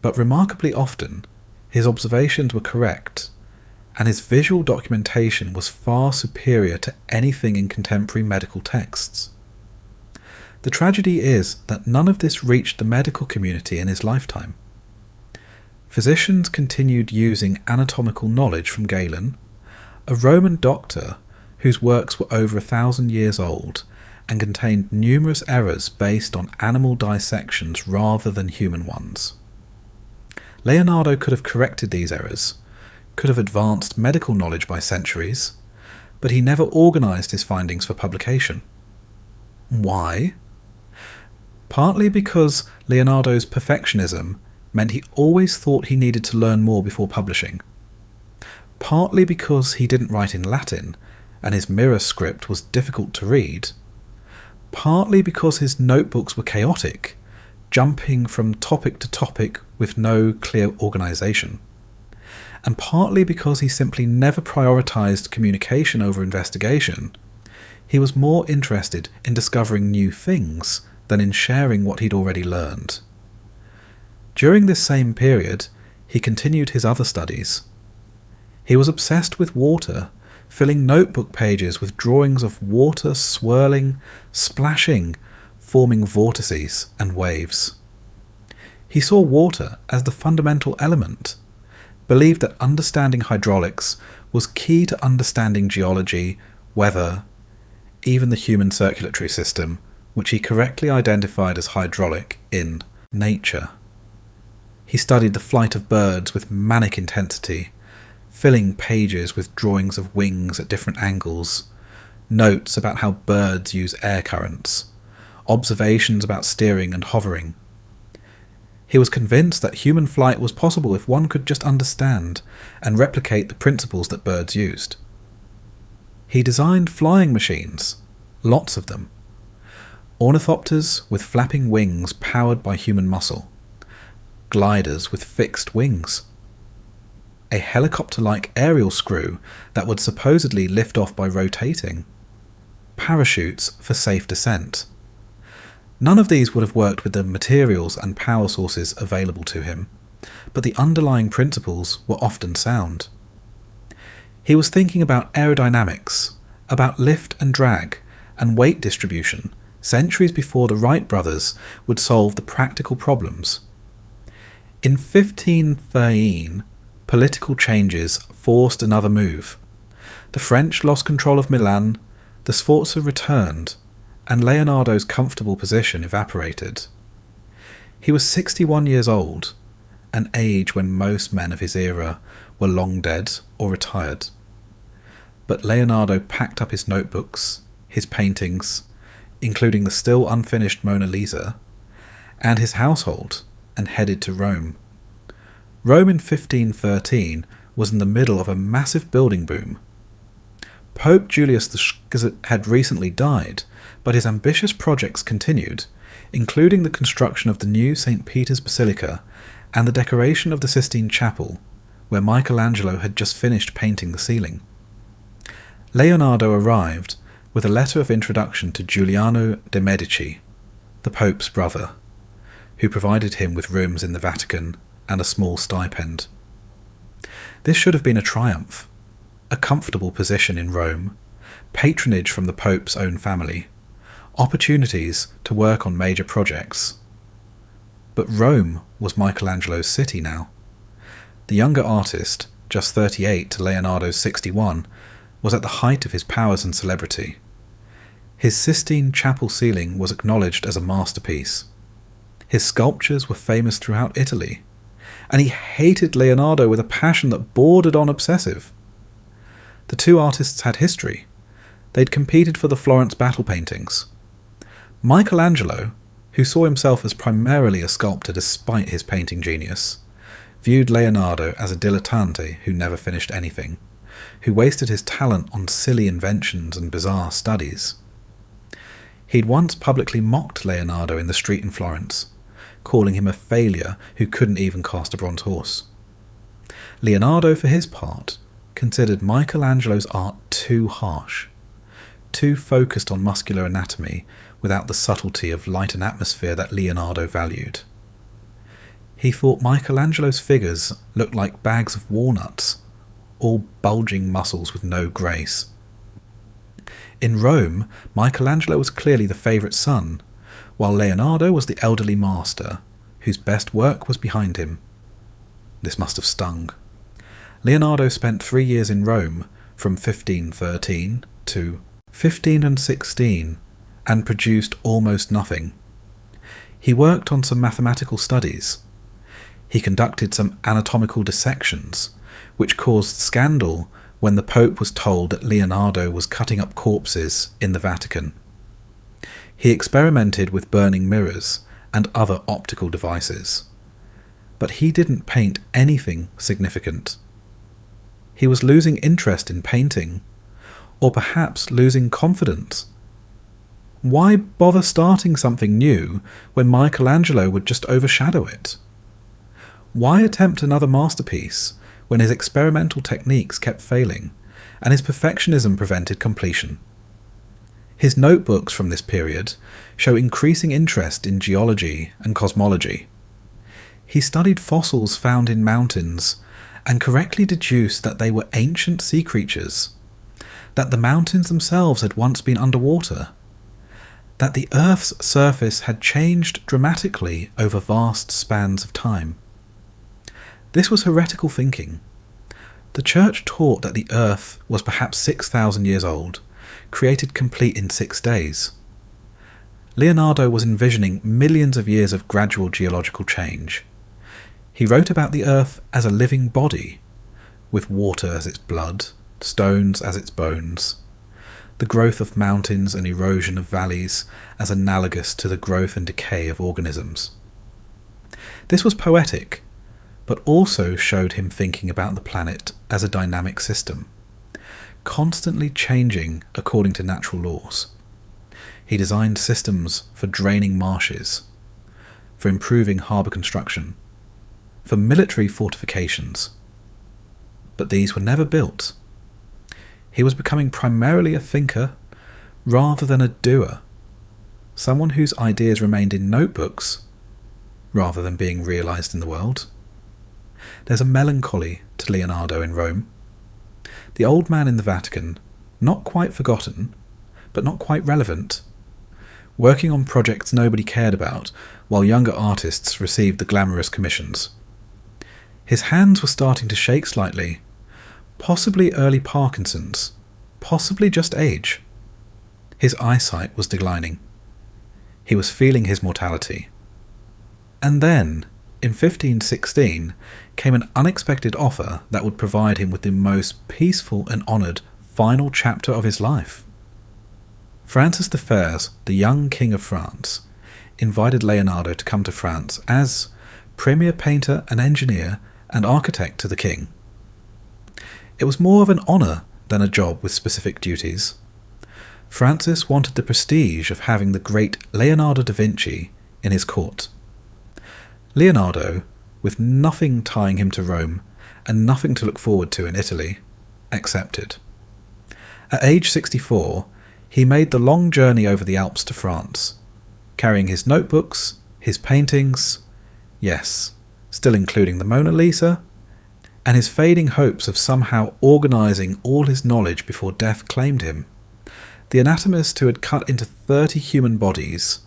But remarkably often, his observations were correct, and his visual documentation was far superior to anything in contemporary medical texts. The tragedy is that none of this reached the medical community in his lifetime. Physicians continued using anatomical knowledge from Galen, a Roman doctor whose works were over 1,000 years old and contained numerous errors based on animal dissections rather than human ones. Leonardo could have corrected these errors, could have advanced medical knowledge by centuries, but he never organised his findings for publication. Why? Partly because Leonardo's perfectionism meant he always thought he needed to learn more before publishing. Partly because he didn't write in Latin, and his mirror script was difficult to read. Partly because his notebooks were chaotic, jumping from topic to topic with no clear organisation. and partly because he simply never prioritised communication over investigation, he was more interested in discovering new things than in sharing what he'd already learned. During this same period, he continued his other studies. He was obsessed with water, filling notebook pages with drawings of water swirling, splashing, forming vortices and waves. He saw water as the fundamental element, believed that understanding hydraulics was key to understanding geology, weather, even the human circulatory system, which he correctly identified as hydraulic in nature. He studied the flight of birds with manic intensity, filling pages with drawings of wings at different angles, notes about how birds use air currents, observations about steering and hovering. He was convinced that human flight was possible if one could just understand and replicate the principles that birds used. He designed flying machines, lots of them. Ornithopters with flapping wings powered by human muscle. Gliders with fixed wings. A helicopter-like aerial screw that would supposedly lift off by rotating. Parachutes for safe descent. None of these would have worked with the materials and power sources available to him, but the underlying principles were often sound. He was thinking about aerodynamics, about lift and drag, and weight distribution, centuries before the Wright brothers would solve the practical problems. In 1513, political changes forced another move. The French lost control of Milan, the Sforza returned, and Leonardo's comfortable position evaporated. He was 61 years old, an age when most men of his era were long dead or retired. But Leonardo packed up his notebooks, his paintings, including the still unfinished Mona Lisa, and his household, and headed to Rome. Rome in 1513 was in the middle of a massive building boom. Pope Julius had recently died, but his ambitious projects continued, including the construction of the new St. Peter's Basilica and the decoration of the Sistine Chapel, where Michelangelo had just finished painting the ceiling. Leonardo arrived with a letter of introduction to Giuliano de' Medici, the Pope's brother, who provided him with rooms in the Vatican and a small stipend. This should have been a triumph, a comfortable position in Rome, patronage from the Pope's own family, opportunities to work on major projects. But Rome was Michelangelo's city now. The younger artist, just 38 to Leonardo's 61, was at the height of his powers and celebrity. His Sistine Chapel ceiling was acknowledged as a masterpiece. His sculptures were famous throughout Italy, and he hated Leonardo with a passion that bordered on obsessive. The two artists had history. They'd competed for the Florence battle paintings. Michelangelo, who saw himself as primarily a sculptor despite his painting genius, viewed Leonardo as a dilettante who never finished anything, who wasted his talent on silly inventions and bizarre studies. He'd once publicly mocked Leonardo in the street in Florence, calling him a failure who couldn't even cast a bronze horse. Leonardo, for his part, considered Michelangelo's art too harsh, too focused on muscular anatomy without the subtlety of light and atmosphere that Leonardo valued. He thought Michelangelo's figures looked like bags of walnuts, all bulging muscles with no grace. In Rome, Michelangelo was clearly the favourite son, while Leonardo was the elderly master, whose best work was behind him. This must have stung. Leonardo spent 3 years in Rome, from 1513 to 1516, and produced almost nothing. He worked on some mathematical studies. He conducted some anatomical dissections, which caused scandal when the Pope was told that Leonardo was cutting up corpses in the Vatican. He experimented with burning mirrors and other optical devices, but he didn't paint anything significant. He was losing interest in painting, or perhaps losing confidence. Why bother starting something new when Michelangelo would just overshadow it? Why attempt another masterpiece when his experimental techniques kept failing and his perfectionism prevented completion. His notebooks from this period show increasing interest in geology and cosmology. He studied fossils found in mountains and correctly deduced that they were ancient sea creatures, that the mountains themselves had once been underwater, that the Earth's surface had changed dramatically over vast spans of time. This was heretical thinking. The Church taught that the Earth was perhaps 6,000 years old, created complete in 6 days. Leonardo was envisioning millions of years of gradual geological change. He wrote about the Earth as a living body, with water as its blood, stones as its bones, the growth of mountains and erosion of valleys as analogous to the growth and decay of organisms. This was poetic, but also showed him thinking about the planet as a dynamic system, constantly changing according to natural laws. He designed systems for draining marshes, for improving harbour construction, for military fortifications. But these were never built. He was becoming primarily a thinker rather than a doer, someone whose ideas remained in notebooks rather than being realised in the world. There's a melancholy to Leonardo in Rome. The old man in the Vatican, not quite forgotten, but not quite relevant, working on projects nobody cared about while younger artists received the glamorous commissions. His hands were starting to shake slightly, possibly early Parkinson's, possibly just age. His eyesight was declining. He was feeling his mortality. And then, in 1516, came an unexpected offer that would provide him with the most peaceful and honoured final chapter of his life. Francis I, the young King of France, invited Leonardo to come to France as premier painter and engineer and architect to the king. It was more of an honour than a job with specific duties. Francis wanted the prestige of having the great Leonardo da Vinci in his court. Leonardo, with nothing tying him to Rome and nothing to look forward to in Italy, accepted. At age 64, he made the long journey over the Alps to France, carrying his notebooks, his paintings, yes, still including the Mona Lisa, and his fading hopes of somehow organising all his knowledge before death claimed him. The anatomist who had cut into 30 human bodies,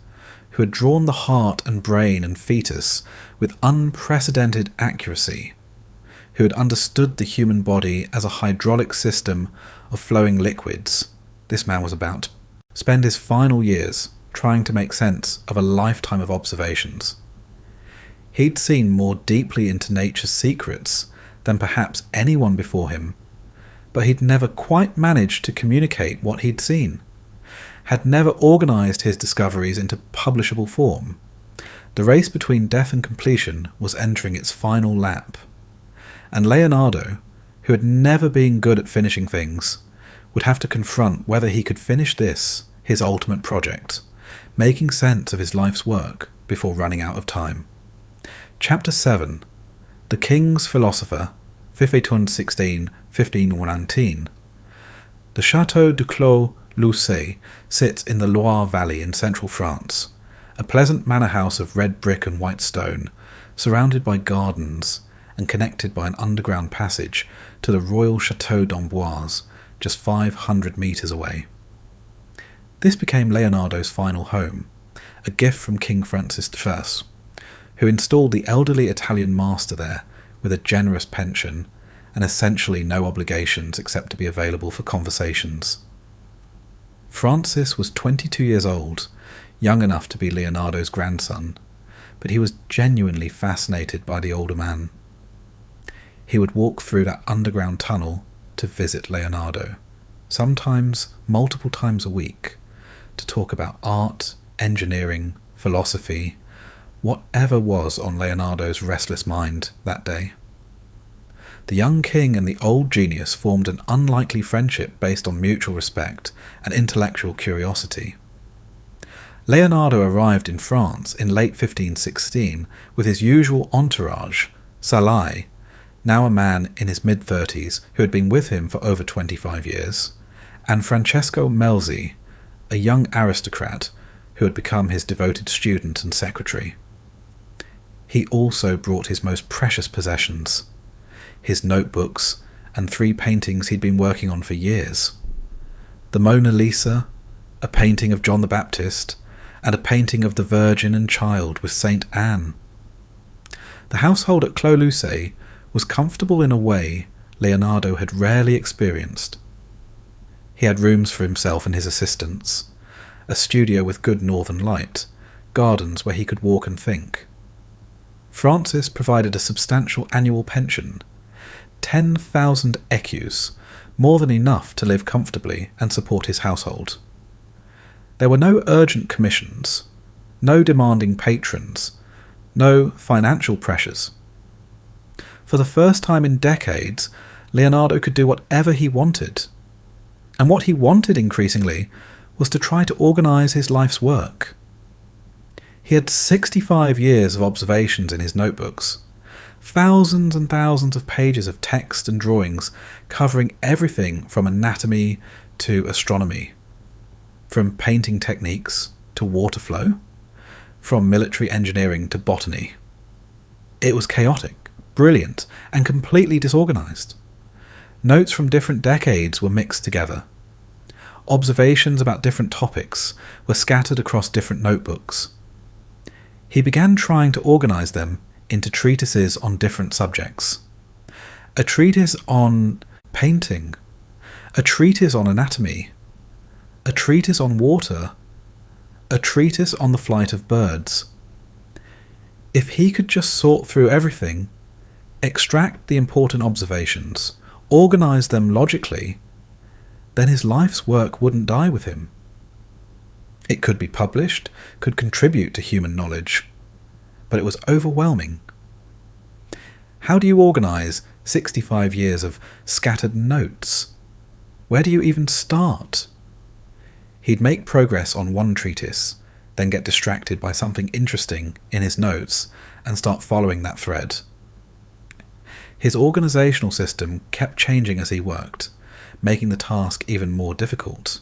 who had drawn the heart and brain and fetus with unprecedented accuracy, who had understood the human body as a hydraulic system of flowing liquids, this man was about to spend his final years trying to make sense of a lifetime of observations. He'd seen more deeply into nature's secrets than perhaps anyone before him, but he'd never quite managed to communicate what he'd seen, had never organised his discoveries into publishable form. The race between death and completion was entering its final lap, and Leonardo, who had never been good at finishing things, would have to confront whether he could finish this, his ultimate project, making sense of his life's work before running out of time. Chapter 7. The King's Philosopher, 1516-1519. The Château du Clos Lucé sits in the Loire Valley in central France, a pleasant manor house of red brick and white stone, surrounded by gardens and connected by an underground passage to the Royal Château d'Amboise, just 500 metres away. This became Leonardo's final home, a gift from King Francis I, who installed the elderly Italian master there with a generous pension and essentially no obligations except to be available for conversations. Francis was 22 years old, young enough to be Leonardo's grandson, but he was genuinely fascinated by the older man. He would walk through that underground tunnel to visit Leonardo, sometimes multiple times a week, to talk about art, engineering, philosophy, whatever was on Leonardo's restless mind that day. The young king and the old genius formed an unlikely friendship based on mutual respect and intellectual curiosity. Leonardo arrived in France in late 1516 with his usual entourage, Salai, now a man in his mid-30s who had been with him for over 25 years, and Francesco Melzi, a young aristocrat who had become his devoted student and secretary. He also brought his most precious possessions, his notebooks and 3 paintings he'd been working on for years. The Mona Lisa, a painting of John the Baptist, and a painting of the Virgin and Child with Saint Anne. The household at Clos Lucé was comfortable in a way Leonardo had rarely experienced. He had rooms for himself and his assistants, a studio with good northern light, gardens where he could walk and think. Francis provided a substantial annual pension, 10,000 écus, more than enough to live comfortably and support his household. There were no urgent commissions, no demanding patrons, no financial pressures. For the first time in decades, Leonardo could do whatever he wanted. And what he wanted increasingly was to try to organise his life's work. He had 65 years of observations in his notebooks, thousands and thousands of pages of text and drawings covering everything from anatomy to astronomy, from painting techniques to water flow, from military engineering to botany. It was chaotic, brilliant, and completely disorganised. Notes from different decades were mixed together. Observations about different topics were scattered across different notebooks. He began trying to organise them into treatises on different subjects. A treatise on painting, a treatise on anatomy, a treatise on water, a treatise on the flight of birds. If he could just sort through everything, extract the important observations, organise them logically, then his life's work wouldn't die with him. It could be published, could contribute to human knowledge, but it was overwhelming. How do you organise 65 years of scattered notes? Where do you even start? He'd make progress on one treatise, then get distracted by something interesting in his notes and start following that thread. His organisational system kept changing as he worked, making the task even more difficult.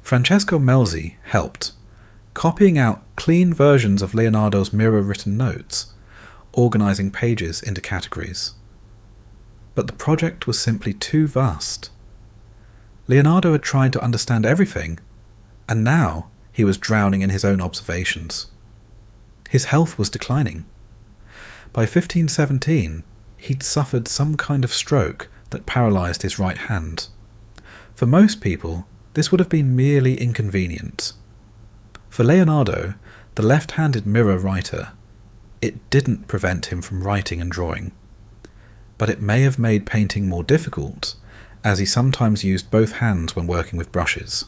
Francesco Melzi helped, copying out clean versions of Leonardo's mirror-written notes, organising pages into categories. But the project was simply too vast. Leonardo had tried to understand everything, and now he was drowning in his own observations. His health was declining. By 1517, he'd suffered some kind of stroke that paralysed his right hand. For most people, this would have been merely inconvenient. For Leonardo, the left-handed mirror writer, it didn't prevent him from writing and drawing. But it may have made painting more difficult, as he sometimes used both hands when working with brushes.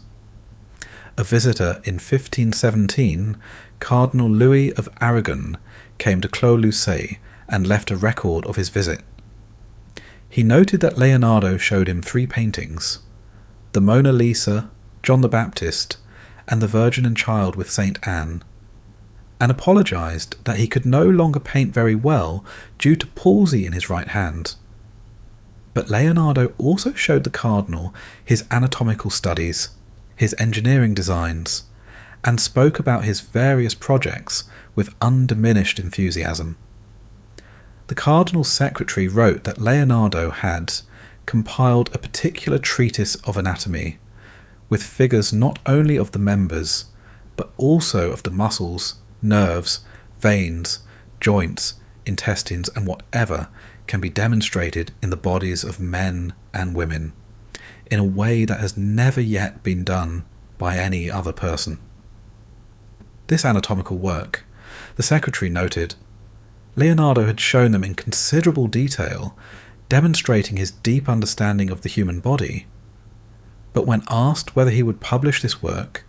A visitor in 1517, Cardinal Louis of Aragon, came to Clos Lucé and left a record of his visit. He noted that Leonardo showed him 3 paintings, the Mona Lisa, John the Baptist, and the Virgin and Child with Saint Anne, and apologised that he could no longer paint very well due to palsy in his right hand. But Leonardo also showed the Cardinal his anatomical studies, his engineering designs, and spoke about his various projects with undiminished enthusiasm. The Cardinal's secretary wrote that Leonardo had compiled a particular treatise of anatomy, with figures not only of the members, but also of the muscles, nerves, veins, joints, intestines, and whatever can be demonstrated in the bodies of men and women, in a way that has never yet been done by any other person. This anatomical work, the secretary noted, Leonardo had shown them in considerable detail, demonstrating his deep understanding of the human body. But when asked whether he would publish this work,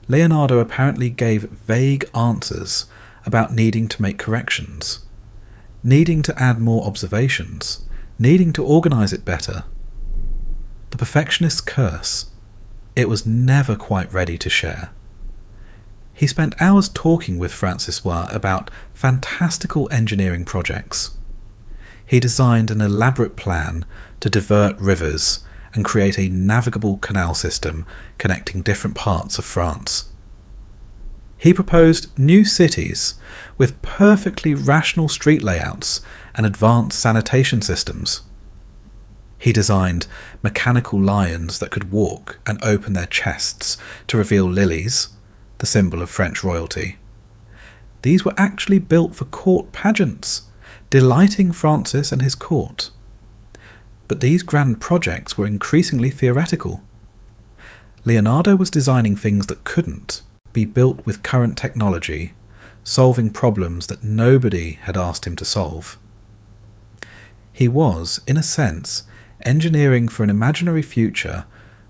Leonardo apparently gave vague answers about needing to make corrections, needing to add more observations, needing to organise it better. The perfectionist's curse. It was never quite ready to share. He spent hours talking with Francois about fantastical engineering projects. He designed an elaborate plan to divert rivers and create a navigable canal system connecting different parts of France. He proposed new cities with perfectly rational street layouts and advanced sanitation systems. He designed mechanical lions that could walk and open their chests to reveal lilies, the symbol of French royalty. These were actually built for court pageants, delighting Francis and his court. But these grand projects were increasingly theoretical. Leonardo was designing things that couldn't be built with current technology, solving problems that nobody had asked him to solve. He was, in a sense, engineering for an imaginary future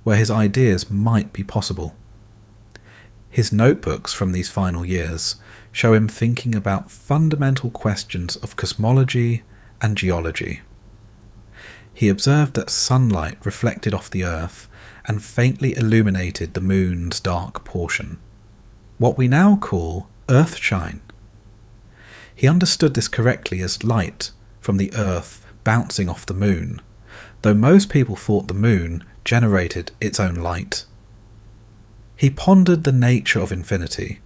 where his ideas might be possible. His notebooks from these final years show him thinking about fundamental questions of cosmology and geology. He observed that sunlight reflected off the Earth and faintly illuminated the moon's dark portion, what we now call earthshine. He understood this correctly as light from the Earth bouncing off the moon, though most people thought the moon generated its own light. He pondered the nature of infinity,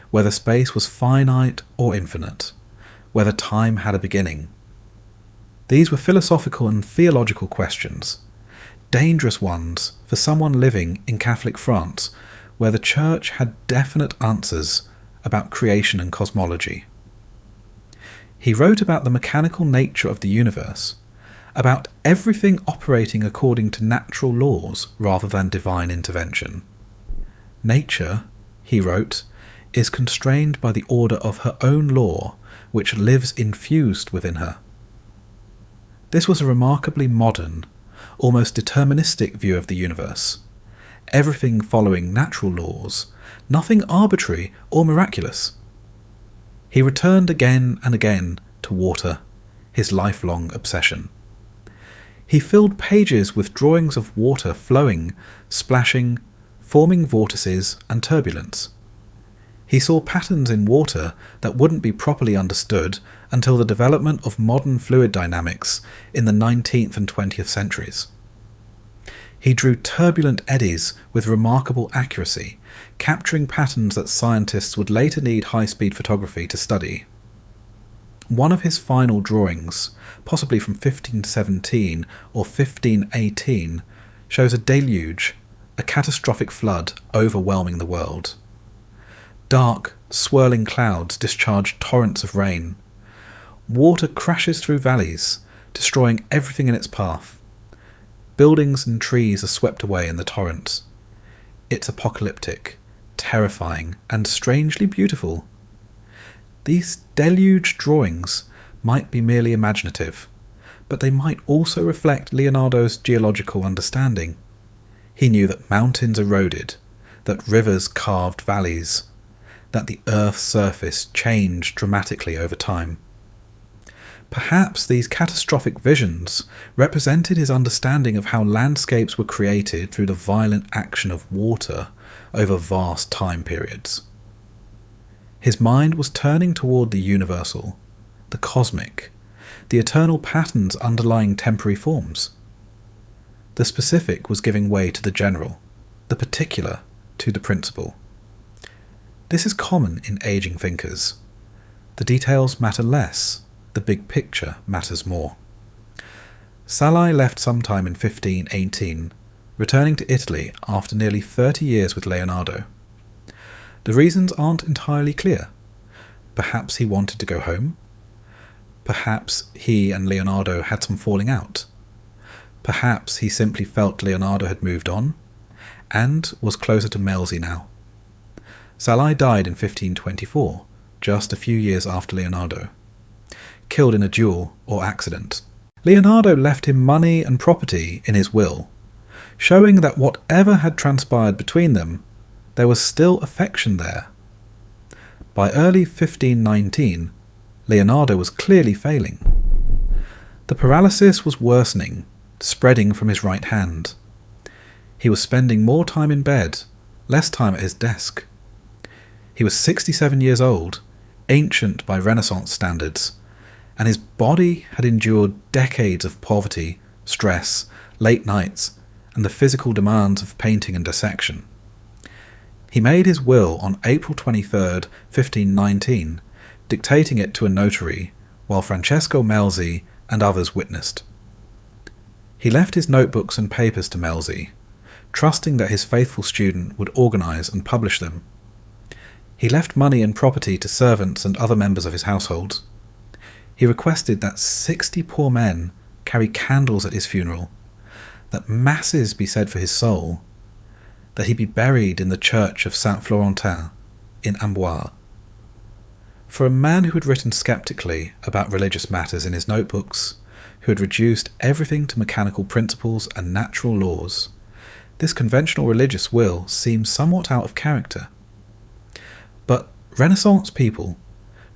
whether space was finite or infinite, whether time had a beginning. These were philosophical and theological questions, dangerous ones for someone living in Catholic France, where the Church had definite answers about creation and cosmology. He wrote about the mechanical nature of the universe, about everything operating according to natural laws rather than divine intervention. Nature, he wrote, is constrained by the order of her own law, which lives infused within her. This was a remarkably modern, almost deterministic view of the universe. Everything following natural laws, nothing arbitrary or miraculous. He returned again and again to water, his lifelong obsession. He filled pages with drawings of water flowing, splashing, forming vortices and turbulence. He saw patterns in water that wouldn't be properly understood until the development of modern fluid dynamics in the 19th and 20th centuries. He drew turbulent eddies with remarkable accuracy, capturing patterns that scientists would later need high-speed photography to study. One of his final drawings, possibly from 1517 or 1518, shows a deluge, a catastrophic flood overwhelming the world. Dark, swirling clouds discharge torrents of rain. Water crashes through valleys, destroying everything in its path. Buildings and trees are swept away in the torrents. It's apocalyptic, terrifying, and strangely beautiful. These deluge drawings might be merely imaginative, but they might also reflect Leonardo's geological understanding. He knew that mountains eroded, that rivers carved valleys, that the Earth's surface changed dramatically over time. Perhaps these catastrophic visions represented his understanding of how landscapes were created through the violent action of water over vast time periods. His mind was turning toward the universal, the cosmic, the eternal patterns underlying temporary forms. The specific was giving way to the general, the particular to the principal. This is common in aging thinkers. The details matter less, the big picture matters more. Salai left sometime in 1518, returning to Italy after nearly 30 years with Leonardo. The reasons aren't entirely clear. Perhaps he wanted to go home. Perhaps he and Leonardo had some falling out. Perhaps he simply felt Leonardo had moved on, and was closer to Melzi now. Salai died in 1524, just a few years after Leonardo, killed in a duel or accident. Leonardo left him money and property in his will, showing that whatever had transpired between them, there was still affection there. By early 1519, Leonardo was clearly failing. The paralysis was worsening, spreading from his right hand. He was spending more time in bed, less time at his desk. He was 67 years old, ancient by Renaissance standards, and his body had endured decades of poverty, stress, late nights, and the physical demands of painting and dissection. He made his will on April 23rd, 1519, dictating it to a notary, while Francesco Melzi and others witnessed. He left his notebooks and papers to Melzi, trusting that his faithful student would organise and publish them. He left money and property to servants and other members of his household. He requested that 60 poor men carry candles at his funeral, that masses be said for his soul, that he be buried in the church of Saint Florentin in Amboise. For a man who had written sceptically about religious matters in his notebooks, who had reduced everything to mechanical principles and natural laws, this conventional religious will seems somewhat out of character. But Renaissance people,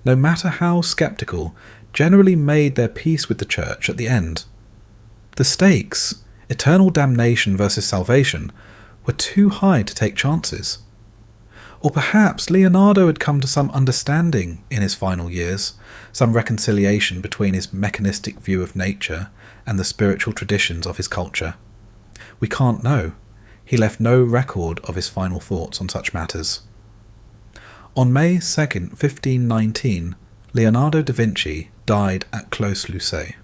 no matter how sceptical, generally made their peace with the church at the end. The stakes, eternal damnation versus salvation, were too high to take chances. Or perhaps Leonardo had come to some understanding in his final years, some reconciliation between his mechanistic view of nature and the spiritual traditions of his culture. We can't know. He left no record of his final thoughts on such matters. On May 2nd, 1519, Leonardo da Vinci died at Clos-Lucé.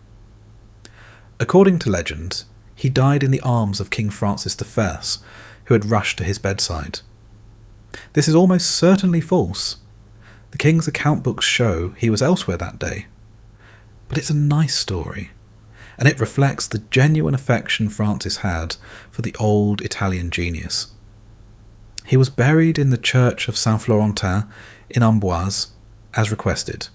According to legend, he died in the arms of King Francis I, who had rushed to his bedside. This is almost certainly false. The king's account books show he was elsewhere that day. But it's a nice story, and it reflects the genuine affection Francis had for the old Italian genius. He was buried in the church of Saint Florentin in Amboise, as requested.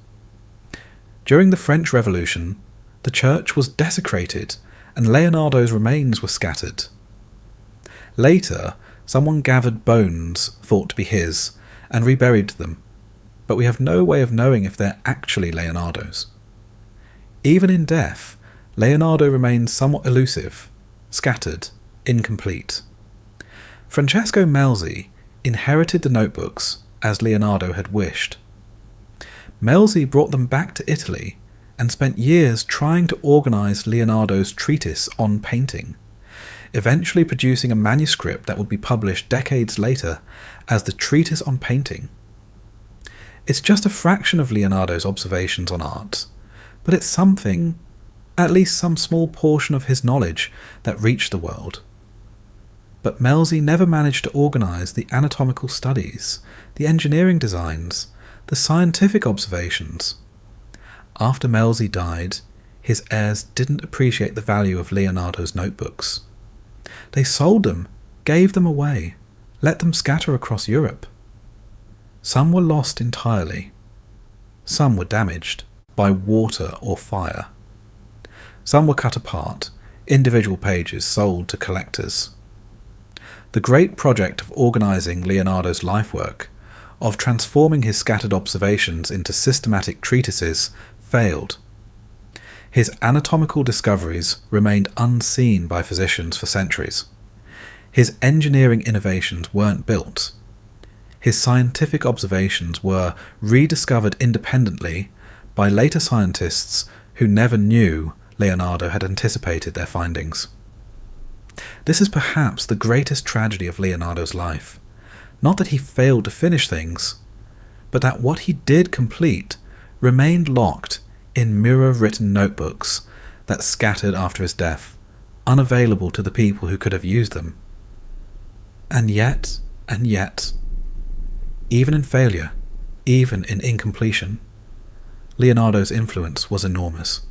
During the French Revolution, the church was desecrated and Leonardo's remains were scattered. Later, someone gathered bones thought to be his and reburied them, but we have no way of knowing if they're actually Leonardo's. Even in death, Leonardo remains somewhat elusive, scattered, incomplete. Francesco Melzi inherited the notebooks as Leonardo had wished. Melzi brought them back to Italy and spent years trying to organise Leonardo's treatise on painting, eventually producing a manuscript that would be published decades later as the Treatise on Painting. It's just a fraction of Leonardo's observations on art, but it's something, at least some small portion of his knowledge, that reached the world. But Melzi never managed to organise the anatomical studies, the engineering designs, the scientific observations. After Melzi died, his heirs didn't appreciate the value of Leonardo's notebooks. They sold them, gave them away, let them scatter across Europe. Some were lost entirely. Some were damaged by water or fire. Some were cut apart, individual pages sold to collectors. The great project of organising Leonardo's lifework, of transforming his scattered observations into systematic treatises, failed. His anatomical discoveries remained unseen by physicians for centuries. His engineering innovations weren't built. His scientific observations were rediscovered independently by later scientists who never knew Leonardo had anticipated their findings. This is perhaps the greatest tragedy of Leonardo's life. Not that he failed to finish things, but that what he did complete remained locked in mirror-written notebooks that scattered after his death, unavailable to the people who could have used them. And yet, even in failure, even in incompletion, Leonardo's influence was enormous.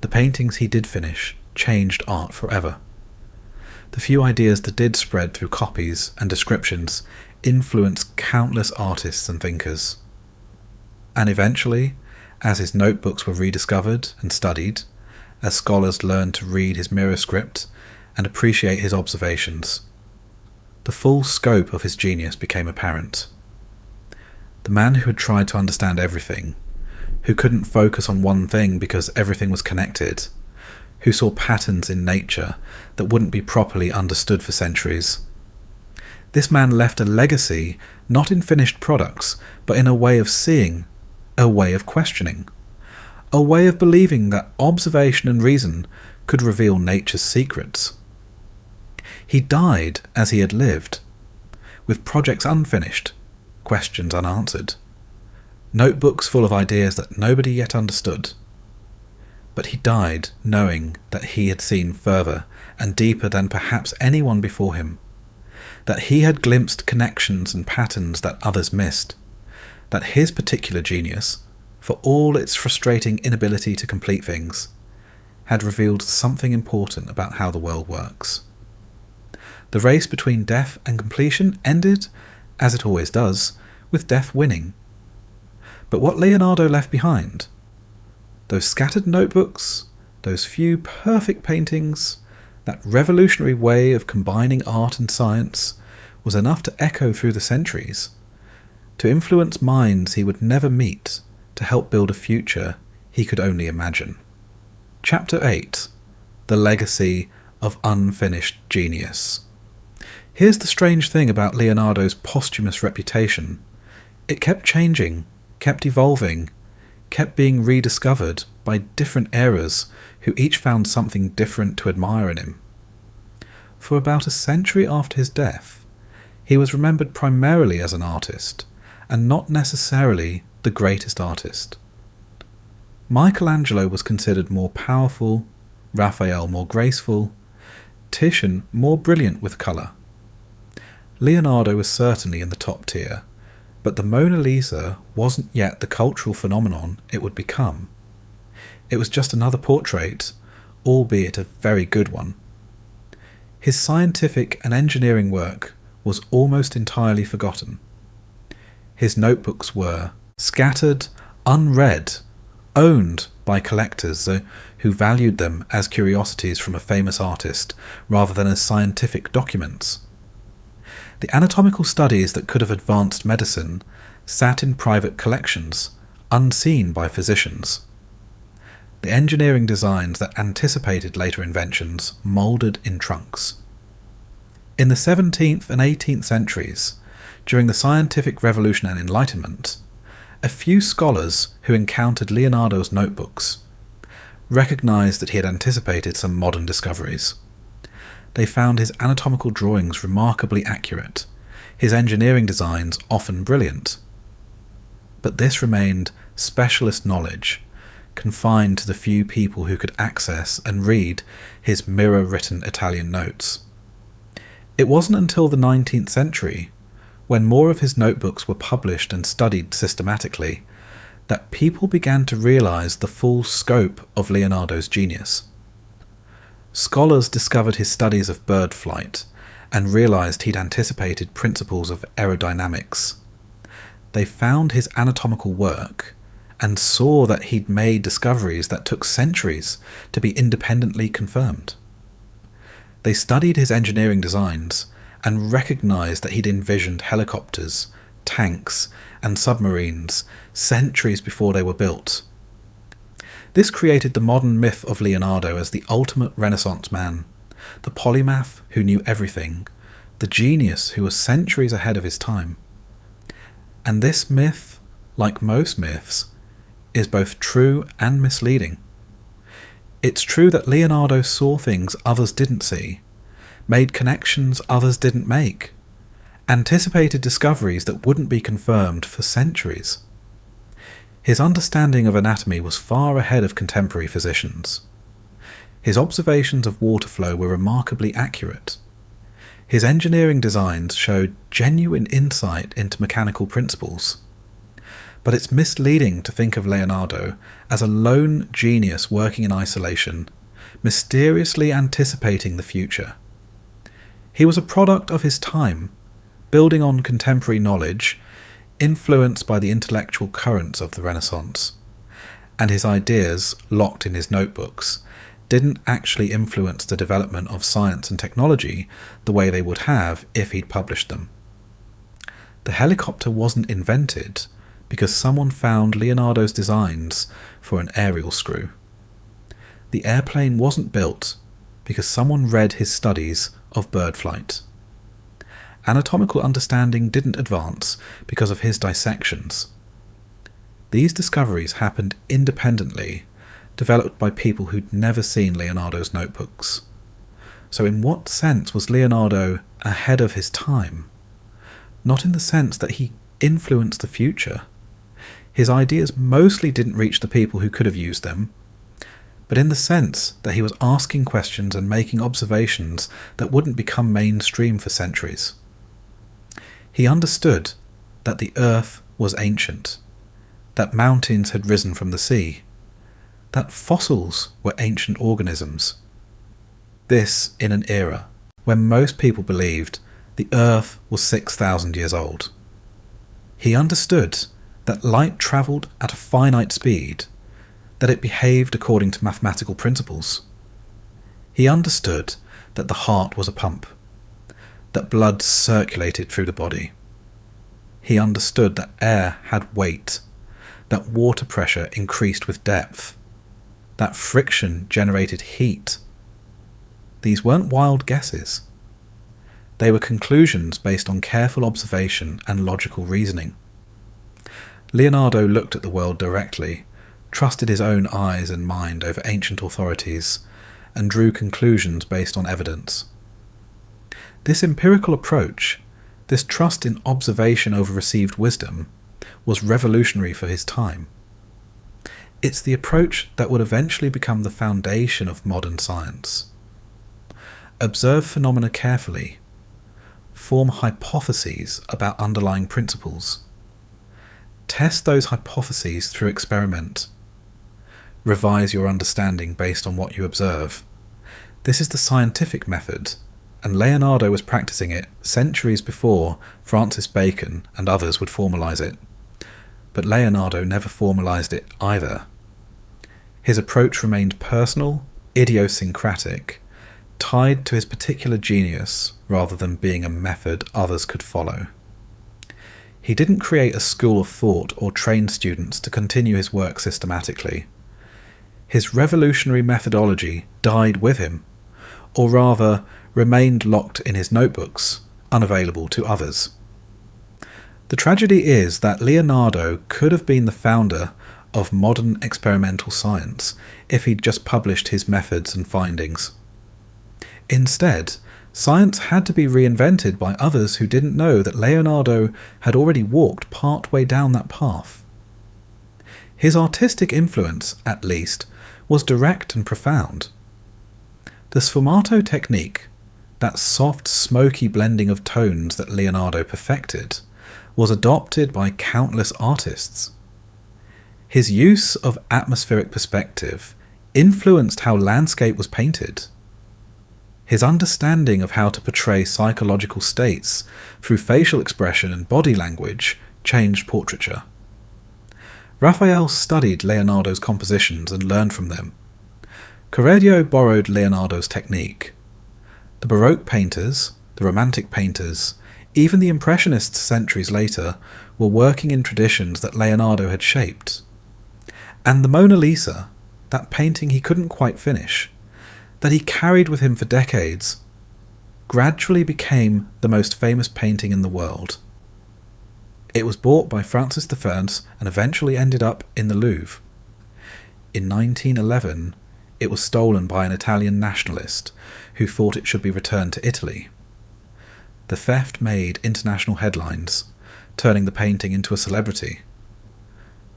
The paintings he did finish changed art forever. The few ideas that did spread through copies and descriptions influenced countless artists and thinkers. And eventually, as his notebooks were rediscovered and studied, as scholars learned to read his mirror script and appreciate his observations, the full scope of his genius became apparent. The man who had tried to understand everything, who couldn't focus on one thing because everything was connected, who saw patterns in nature that wouldn't be properly understood for centuries. This man left a legacy not in finished products, but in a way of seeing, a way of questioning, a way of believing that observation and reason could reveal nature's secrets. He died as he had lived, with projects unfinished, questions unanswered, notebooks full of ideas that nobody yet understood. But he died knowing that he had seen further and deeper than perhaps anyone before him, that he had glimpsed connections and patterns that others missed, that his particular genius, for all its frustrating inability to complete things, had revealed something important about how the world works. The race between death and completion ended, as it always does, with death winning. But what Leonardo left behind, those scattered notebooks, those few perfect paintings, that revolutionary way of combining art and science, was enough to echo through the centuries, to influence minds he would never meet, to help build a future he could only imagine. Chapter 8. The Legacy of Unfinished Genius. Here's the strange thing about Leonardo's posthumous reputation. It kept changing, kept evolving, kept being rediscovered by different eras who each found something different to admire in him. For about a century after his death, he was remembered primarily as an artist, and not necessarily the greatest artist. Michelangelo was considered more powerful, Raphael more graceful, Titian more brilliant with colour. Leonardo was certainly in the top tier, but the Mona Lisa wasn't yet the cultural phenomenon it would become. It was just another portrait, albeit a very good one. His scientific and engineering work was almost entirely forgotten. His notebooks were scattered, unread, owned by collectors who valued them as curiosities from a famous artist rather than as scientific documents. The anatomical studies that could have advanced medicine sat in private collections, unseen by physicians. The engineering designs that anticipated later inventions moulded in trunks. In the 17th and 18th centuries, during the scientific revolution and Enlightenment, a few scholars who encountered Leonardo's notebooks recognized that he had anticipated some modern discoveries. They found his anatomical drawings remarkably accurate, his engineering designs often brilliant. But this remained specialist knowledge, confined to the few people who could access and read his mirror-written Italian notes. It wasn't until the 19th century, when more of his notebooks were published and studied systematically, that people began to realize the full scope of Leonardo's genius. Scholars discovered his studies of bird flight and realized he'd anticipated principles of aerodynamics. They found his anatomical work and saw that he'd made discoveries that took centuries to be independently confirmed. They studied his engineering designs and recognized that he'd envisioned helicopters, tanks, and submarines centuries before they were built. This created the modern myth of Leonardo as the ultimate Renaissance man, the polymath who knew everything, the genius who was centuries ahead of his time. And this myth, like most myths, is both true and misleading. It's true that Leonardo saw things others didn't see, made connections others didn't make, anticipated discoveries that wouldn't be confirmed for centuries. His understanding of anatomy was far ahead of contemporary physicians. His observations of water flow were remarkably accurate. His engineering designs showed genuine insight into mechanical principles. But it's misleading to think of Leonardo as a lone genius working in isolation, mysteriously anticipating the future. He was a product of his time, building on contemporary knowledge, influenced by the intellectual currents of the Renaissance, and his ideas, locked in his notebooks, didn't actually influence the development of science and technology the way they would have if he'd published them. The helicopter wasn't invented because someone found Leonardo's designs for an aerial screw. The airplane wasn't built because someone read his studies of bird flight. Anatomical understanding didn't advance because of his dissections. These discoveries happened independently, developed by people who'd never seen Leonardo's notebooks. So in what sense was Leonardo ahead of his time? Not in the sense that he influenced the future. His ideas mostly didn't reach the people who could have used them, but in the sense that he was asking questions and making observations that wouldn't become mainstream for centuries. He understood that the earth was ancient, that mountains had risen from the sea, that fossils were ancient organisms. This in an era when most people believed the earth was 6,000 years old. He understood that light travelled at a finite speed, that it behaved according to mathematical principles. He understood that the heart was a pump, that blood circulated through the body. He understood that air had weight, that water pressure increased with depth, that friction generated heat. These weren't wild guesses. They were conclusions based on careful observation and logical reasoning. Leonardo looked at the world directly, trusted his own eyes and mind over ancient authorities, and drew conclusions based on evidence. This empirical approach, this trust in observation over received wisdom, was revolutionary for his time. It's the approach that would eventually become the foundation of modern science. Observe phenomena carefully, form hypotheses about underlying principles, test those hypotheses through experiment, revise your understanding based on what you observe. This is the scientific method, and Leonardo was practicing it centuries before Francis Bacon and others would formalise it. But Leonardo never formalised it either. His approach remained personal, idiosyncratic, tied to his particular genius rather than being a method others could follow. He didn't create a school of thought or train students to continue his work systematically. His revolutionary methodology died with him, or rather remained locked in his notebooks, unavailable to others. The tragedy is that Leonardo could have been the founder of modern experimental science if he'd just published his methods and findings. Instead, science had to be reinvented by others who didn't know that Leonardo had already walked part way down that path. His artistic influence, at least, was direct and profound. The sfumato technique, that soft, smoky blending of tones that Leonardo perfected, was adopted by countless artists. His use of atmospheric perspective influenced how landscape was painted. His understanding of how to portray psychological states through facial expression and body language changed portraiture. Raphael studied Leonardo's compositions and learned from them. Correggio borrowed Leonardo's technique. The Baroque painters, the Romantic painters, even the Impressionists centuries later were working in traditions that Leonardo had shaped. And the Mona Lisa, that painting he couldn't quite finish, that he carried with him for decades, gradually became the most famous painting in the world. It was bought by Francis I and eventually ended up in the Louvre. In 1911, it was stolen by an Italian nationalist who thought it should be returned to Italy. The theft made international headlines, turning the painting into a celebrity.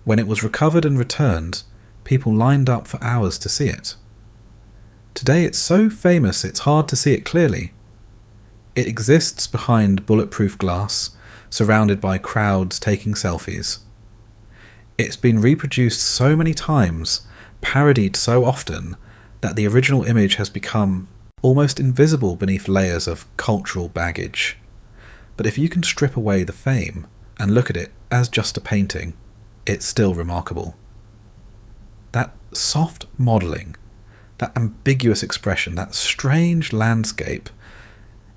When it was recovered and returned, people lined up for hours to see it. Today it's so famous it's hard to see it clearly. It exists behind bulletproof glass, surrounded by crowds taking selfies. It's been reproduced so many times, parodied so often, that the original image has become almost invisible beneath layers of cultural baggage. But if you can strip away the fame and look at it as just a painting, it's still remarkable. That soft modelling, that ambiguous expression, that strange landscape,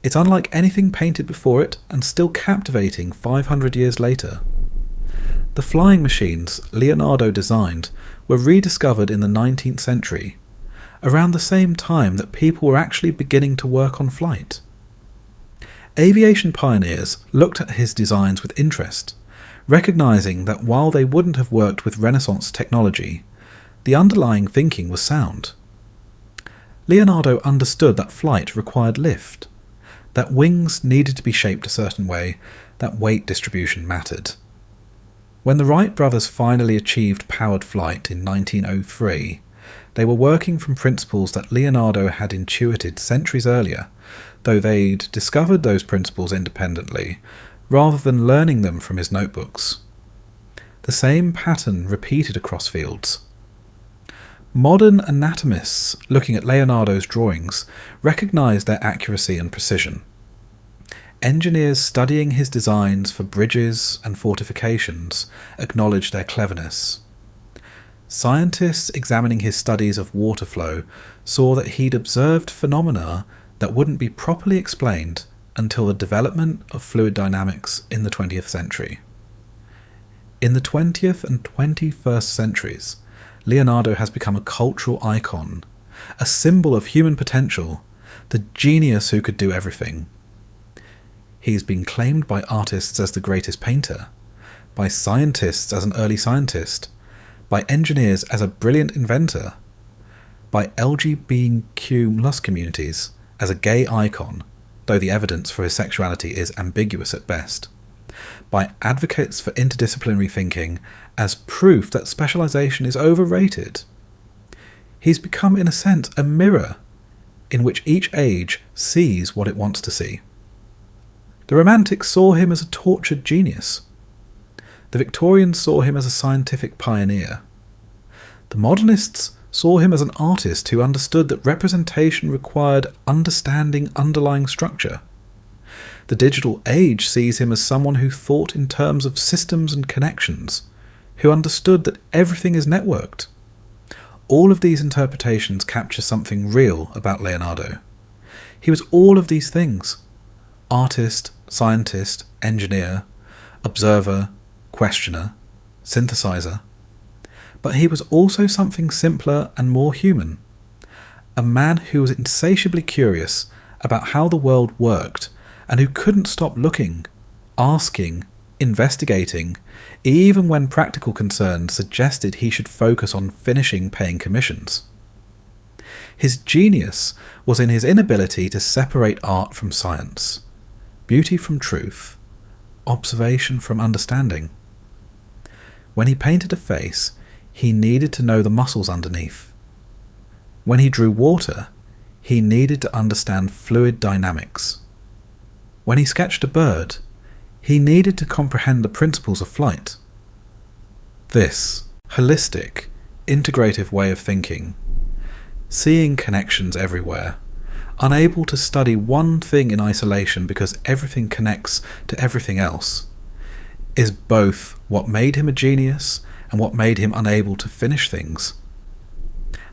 it's unlike anything painted before it and still captivating 500 years later. The flying machines Leonardo designed were rediscovered in the 19th century, around the same time that people were actually beginning to work on flight. Aviation pioneers looked at his designs with interest, recognising that while they wouldn't have worked with Renaissance technology, the underlying thinking was sound. Leonardo understood that flight required lift, that wings needed to be shaped a certain way, that weight distribution mattered. When the Wright brothers finally achieved powered flight in 1903, they were working from principles that Leonardo had intuited centuries earlier, though they'd discovered those principles independently, rather than learning them from his notebooks. The same pattern repeated across fields. Modern anatomists looking at Leonardo's drawings recognised their accuracy and precision. Engineers studying his designs for bridges and fortifications acknowledged their cleverness. Scientists examining his studies of water flow saw that he'd observed phenomena that wouldn't be properly explained until the development of fluid dynamics in the 20th century. In the 20th and 21st centuries, Leonardo has become a cultural icon, a symbol of human potential, the genius who could do everything. He's been claimed by artists as the greatest painter, by scientists as an early scientist, by engineers as a brilliant inventor, by LGBTQ+ communities as a gay icon, though the evidence for his sexuality is ambiguous at best, by advocates for interdisciplinary thinking as proof that specialization is overrated. He's become, in a sense, a mirror in which each age sees what it wants to see. The Romantics saw him as a tortured genius. The Victorians saw him as a scientific pioneer. The Modernists saw him as an artist who understood that representation required understanding underlying structure. The digital age sees him as someone who thought in terms of systems and connections, who understood that everything is networked. All of these interpretations capture something real about Leonardo. He was all of these things: artist, scientist, engineer, observer, questioner, synthesizer. But he was also something simpler and more human. A man who was insatiably curious about how the world worked and who couldn't stop looking, asking, investigating, even when practical concerns suggested he should focus on finishing paying commissions. His genius was in his inability to separate art from science, beauty from truth, observation from understanding. When he painted a face, he needed to know the muscles underneath. When he drew water, he needed to understand fluid dynamics. When he sketched a bird, he needed to comprehend the principles of flight. This holistic, integrative way of thinking, seeing connections everywhere, unable to study one thing in isolation because everything connects to everything else, is both what made him a genius and what made him unable to finish things.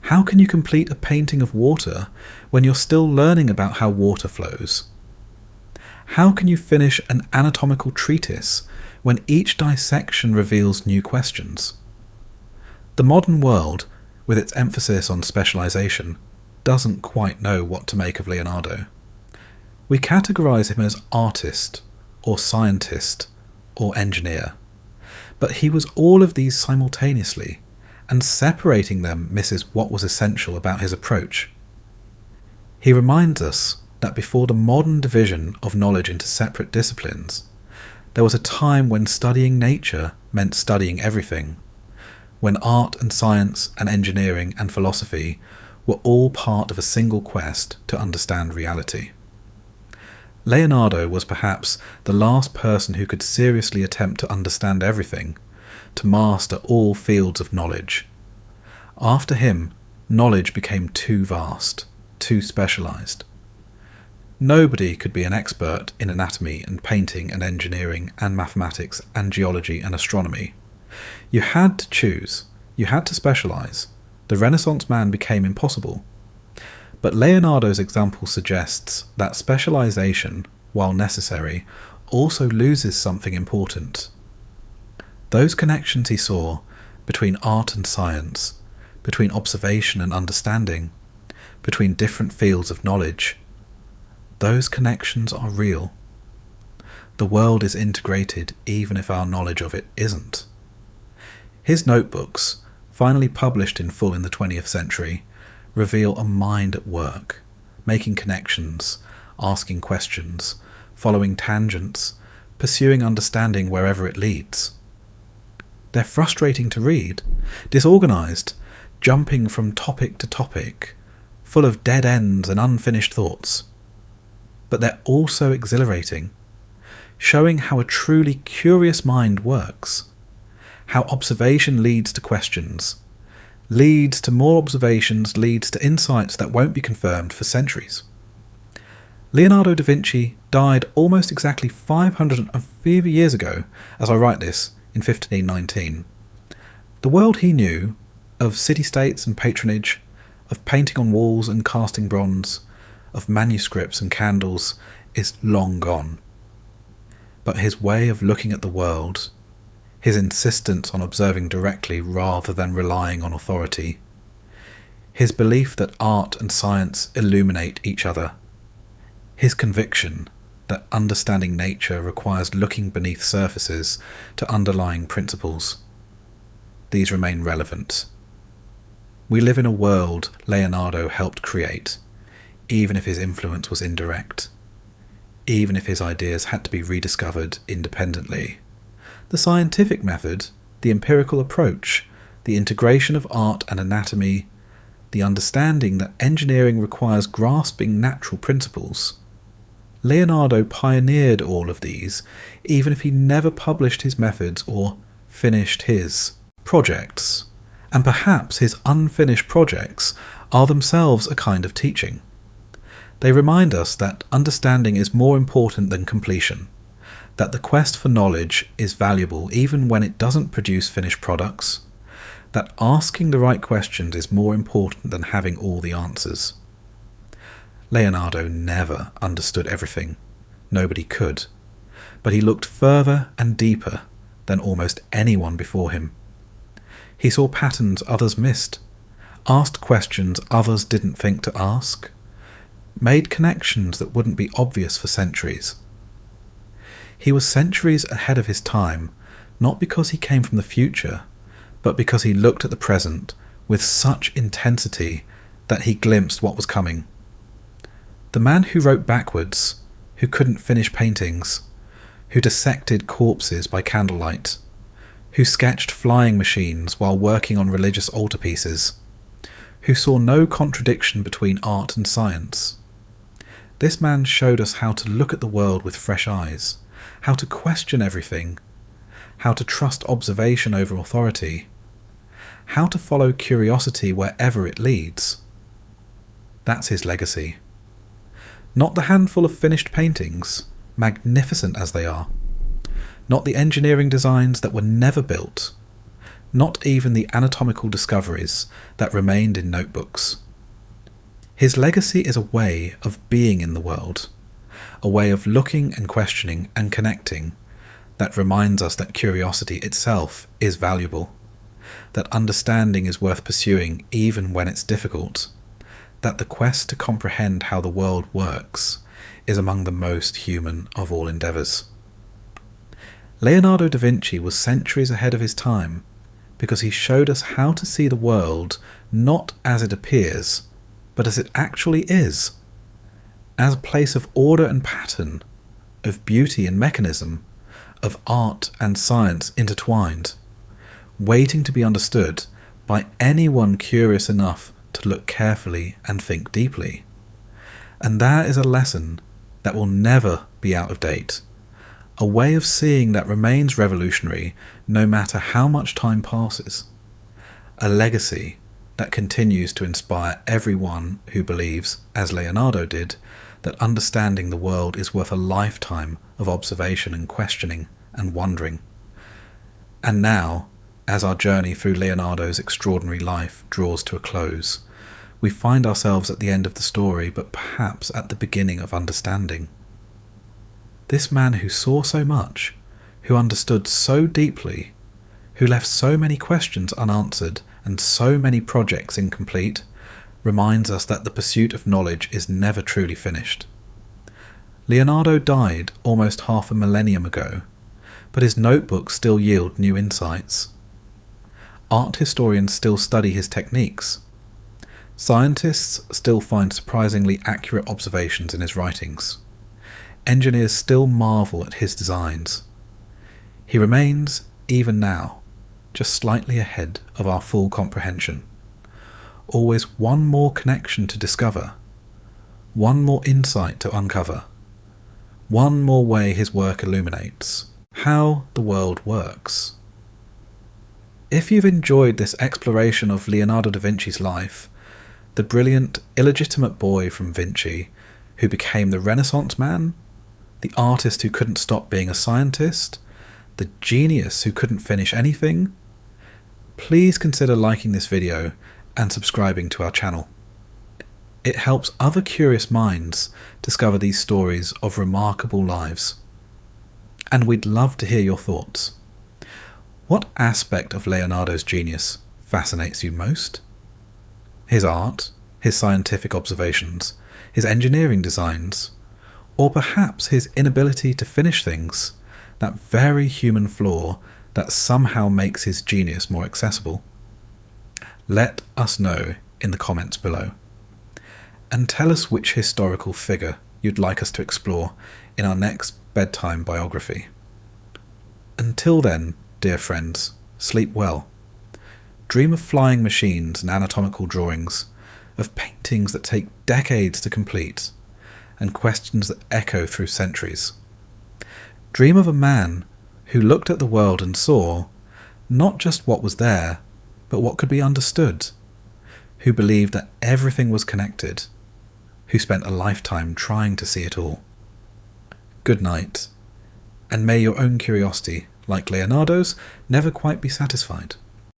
How can you complete a painting of water when you're still learning about how water flows? How can you finish an anatomical treatise when each dissection reveals new questions? The modern world, with its emphasis on specialization, doesn't quite know what to make of Leonardo. We categorize him as artist, or scientist, or engineer, but he was all of these simultaneously, and separating them misses what was essential about his approach. He reminds us that before the modern division of knowledge into separate disciplines, there was a time when studying nature meant studying everything, when art and science and engineering and philosophy were all part of a single quest to understand reality. Leonardo was perhaps the last person who could seriously attempt to understand everything, to master all fields of knowledge. After him, knowledge became too vast, too specialized. Nobody could be an expert in anatomy and painting and engineering and mathematics and geology and astronomy. You had to choose, you had to specialize. The Renaissance man became impossible. But Leonardo's example suggests that specialization, while necessary, also loses something important. Those connections he saw between art and science, between observation and understanding, between different fields of knowledge, those connections are real. The world is integrated even if our knowledge of it isn't. His notebooks, finally published in full in the 20th century, reveal a mind at work, making connections, asking questions, following tangents, pursuing understanding wherever it leads. They're frustrating to read, disorganised, jumping from topic to topic, full of dead ends and unfinished thoughts. But they're also exhilarating, showing how a truly curious mind works, how observation leads to questions, leads to more observations, leads to insights that won't be confirmed for centuries. Leonardo da Vinci died almost exactly 550 years ago, as I write this, in 1519. The world he knew, of city-states and patronage, of painting on walls and casting bronze, of manuscripts and candles, is long gone. But his way of looking at the world, his insistence on observing directly rather than relying on authority, his belief that art and science illuminate each other, his conviction that understanding nature requires looking beneath surfaces to underlying principles, these remain relevant. We live in a world Leonardo helped create, even if his influence was indirect, even if his ideas had to be rediscovered independently. The scientific method, the empirical approach, the integration of art and anatomy, the understanding that engineering requires grasping natural principles. Leonardo pioneered all of these, even if he never published his methods or finished his projects. And perhaps his unfinished projects are themselves a kind of teaching. They remind us that understanding is more important than completion, that the quest for knowledge is valuable even when it doesn't produce finished products, that asking the right questions is more important than having all the answers. Leonardo never understood everything. Nobody could. But he looked further and deeper than almost anyone before him. He saw patterns others missed, asked questions others didn't think to ask, made connections that wouldn't be obvious for centuries. He was centuries ahead of his time, not because he came from the future, but because he looked at the present with such intensity that he glimpsed what was coming. The man who wrote backwards, who couldn't finish paintings, who dissected corpses by candlelight, who sketched flying machines while working on religious altarpieces, who saw no contradiction between art and science. This man showed us how to look at the world with fresh eyes, how to question everything, how to trust observation over authority, how to follow curiosity wherever it leads. That's his legacy. Not the handful of finished paintings, magnificent as they are. Not the engineering designs that were never built. Not even the anatomical discoveries that remained in notebooks. His legacy is a way of being in the world, a way of looking and questioning and connecting that reminds us that curiosity itself is valuable, that understanding is worth pursuing even when it's difficult, that the quest to comprehend how the world works is among the most human of all endeavours. Leonardo da Vinci was centuries ahead of his time because he showed us how to see the world not as it appears, but as it actually is, as a place of order and pattern, of beauty and mechanism, of art and science intertwined, waiting to be understood by anyone curious enough to look carefully and think deeply. And that is a lesson that will never be out of date, a way of seeing that remains revolutionary no matter how much time passes, a legacy that continues to inspire everyone who believes, as Leonardo did, that understanding the world is worth a lifetime of observation and questioning and wondering. And now, as our journey through Leonardo's extraordinary life draws to a close, we find ourselves at the end of the story, but perhaps at the beginning of understanding. This man who saw so much, who understood so deeply, who left so many questions unanswered and so many projects incomplete, reminds us that the pursuit of knowledge is never truly finished. Leonardo died almost half a millennium ago, but his notebooks still yield new insights. Art historians still study his techniques. Scientists still find surprisingly accurate observations in his writings. Engineers still marvel at his designs. He remains, even now, just slightly ahead of our full comprehension. Always one more connection to discover, one more insight to uncover, one more way his work illuminates how the world works. If you've enjoyed this exploration of Leonardo da Vinci's life, the brilliant, illegitimate boy from Vinci who became the Renaissance man, the artist who couldn't stop being a scientist, the genius who couldn't finish anything, please consider liking this video and subscribing to our channel. It helps other curious minds discover these stories of remarkable lives. And we'd love to hear your thoughts. What aspect of Leonardo's genius fascinates you most? His art, his scientific observations, his engineering designs, or perhaps his inability to finish things, that very human flaw that somehow makes his genius more accessible? Let us know in the comments below. And tell us which historical figure you'd like us to explore in our next bedtime biography. Until then, dear friends, sleep well. Dream of flying machines and anatomical drawings, of paintings that take decades to complete, and questions that echo through centuries. Dream of a man who looked at the world and saw not just what was there, but what could be understood, who believed that everything was connected, who spent a lifetime trying to see it all. Good night, and may your own curiosity, like Leonardo's, never quite be satisfied.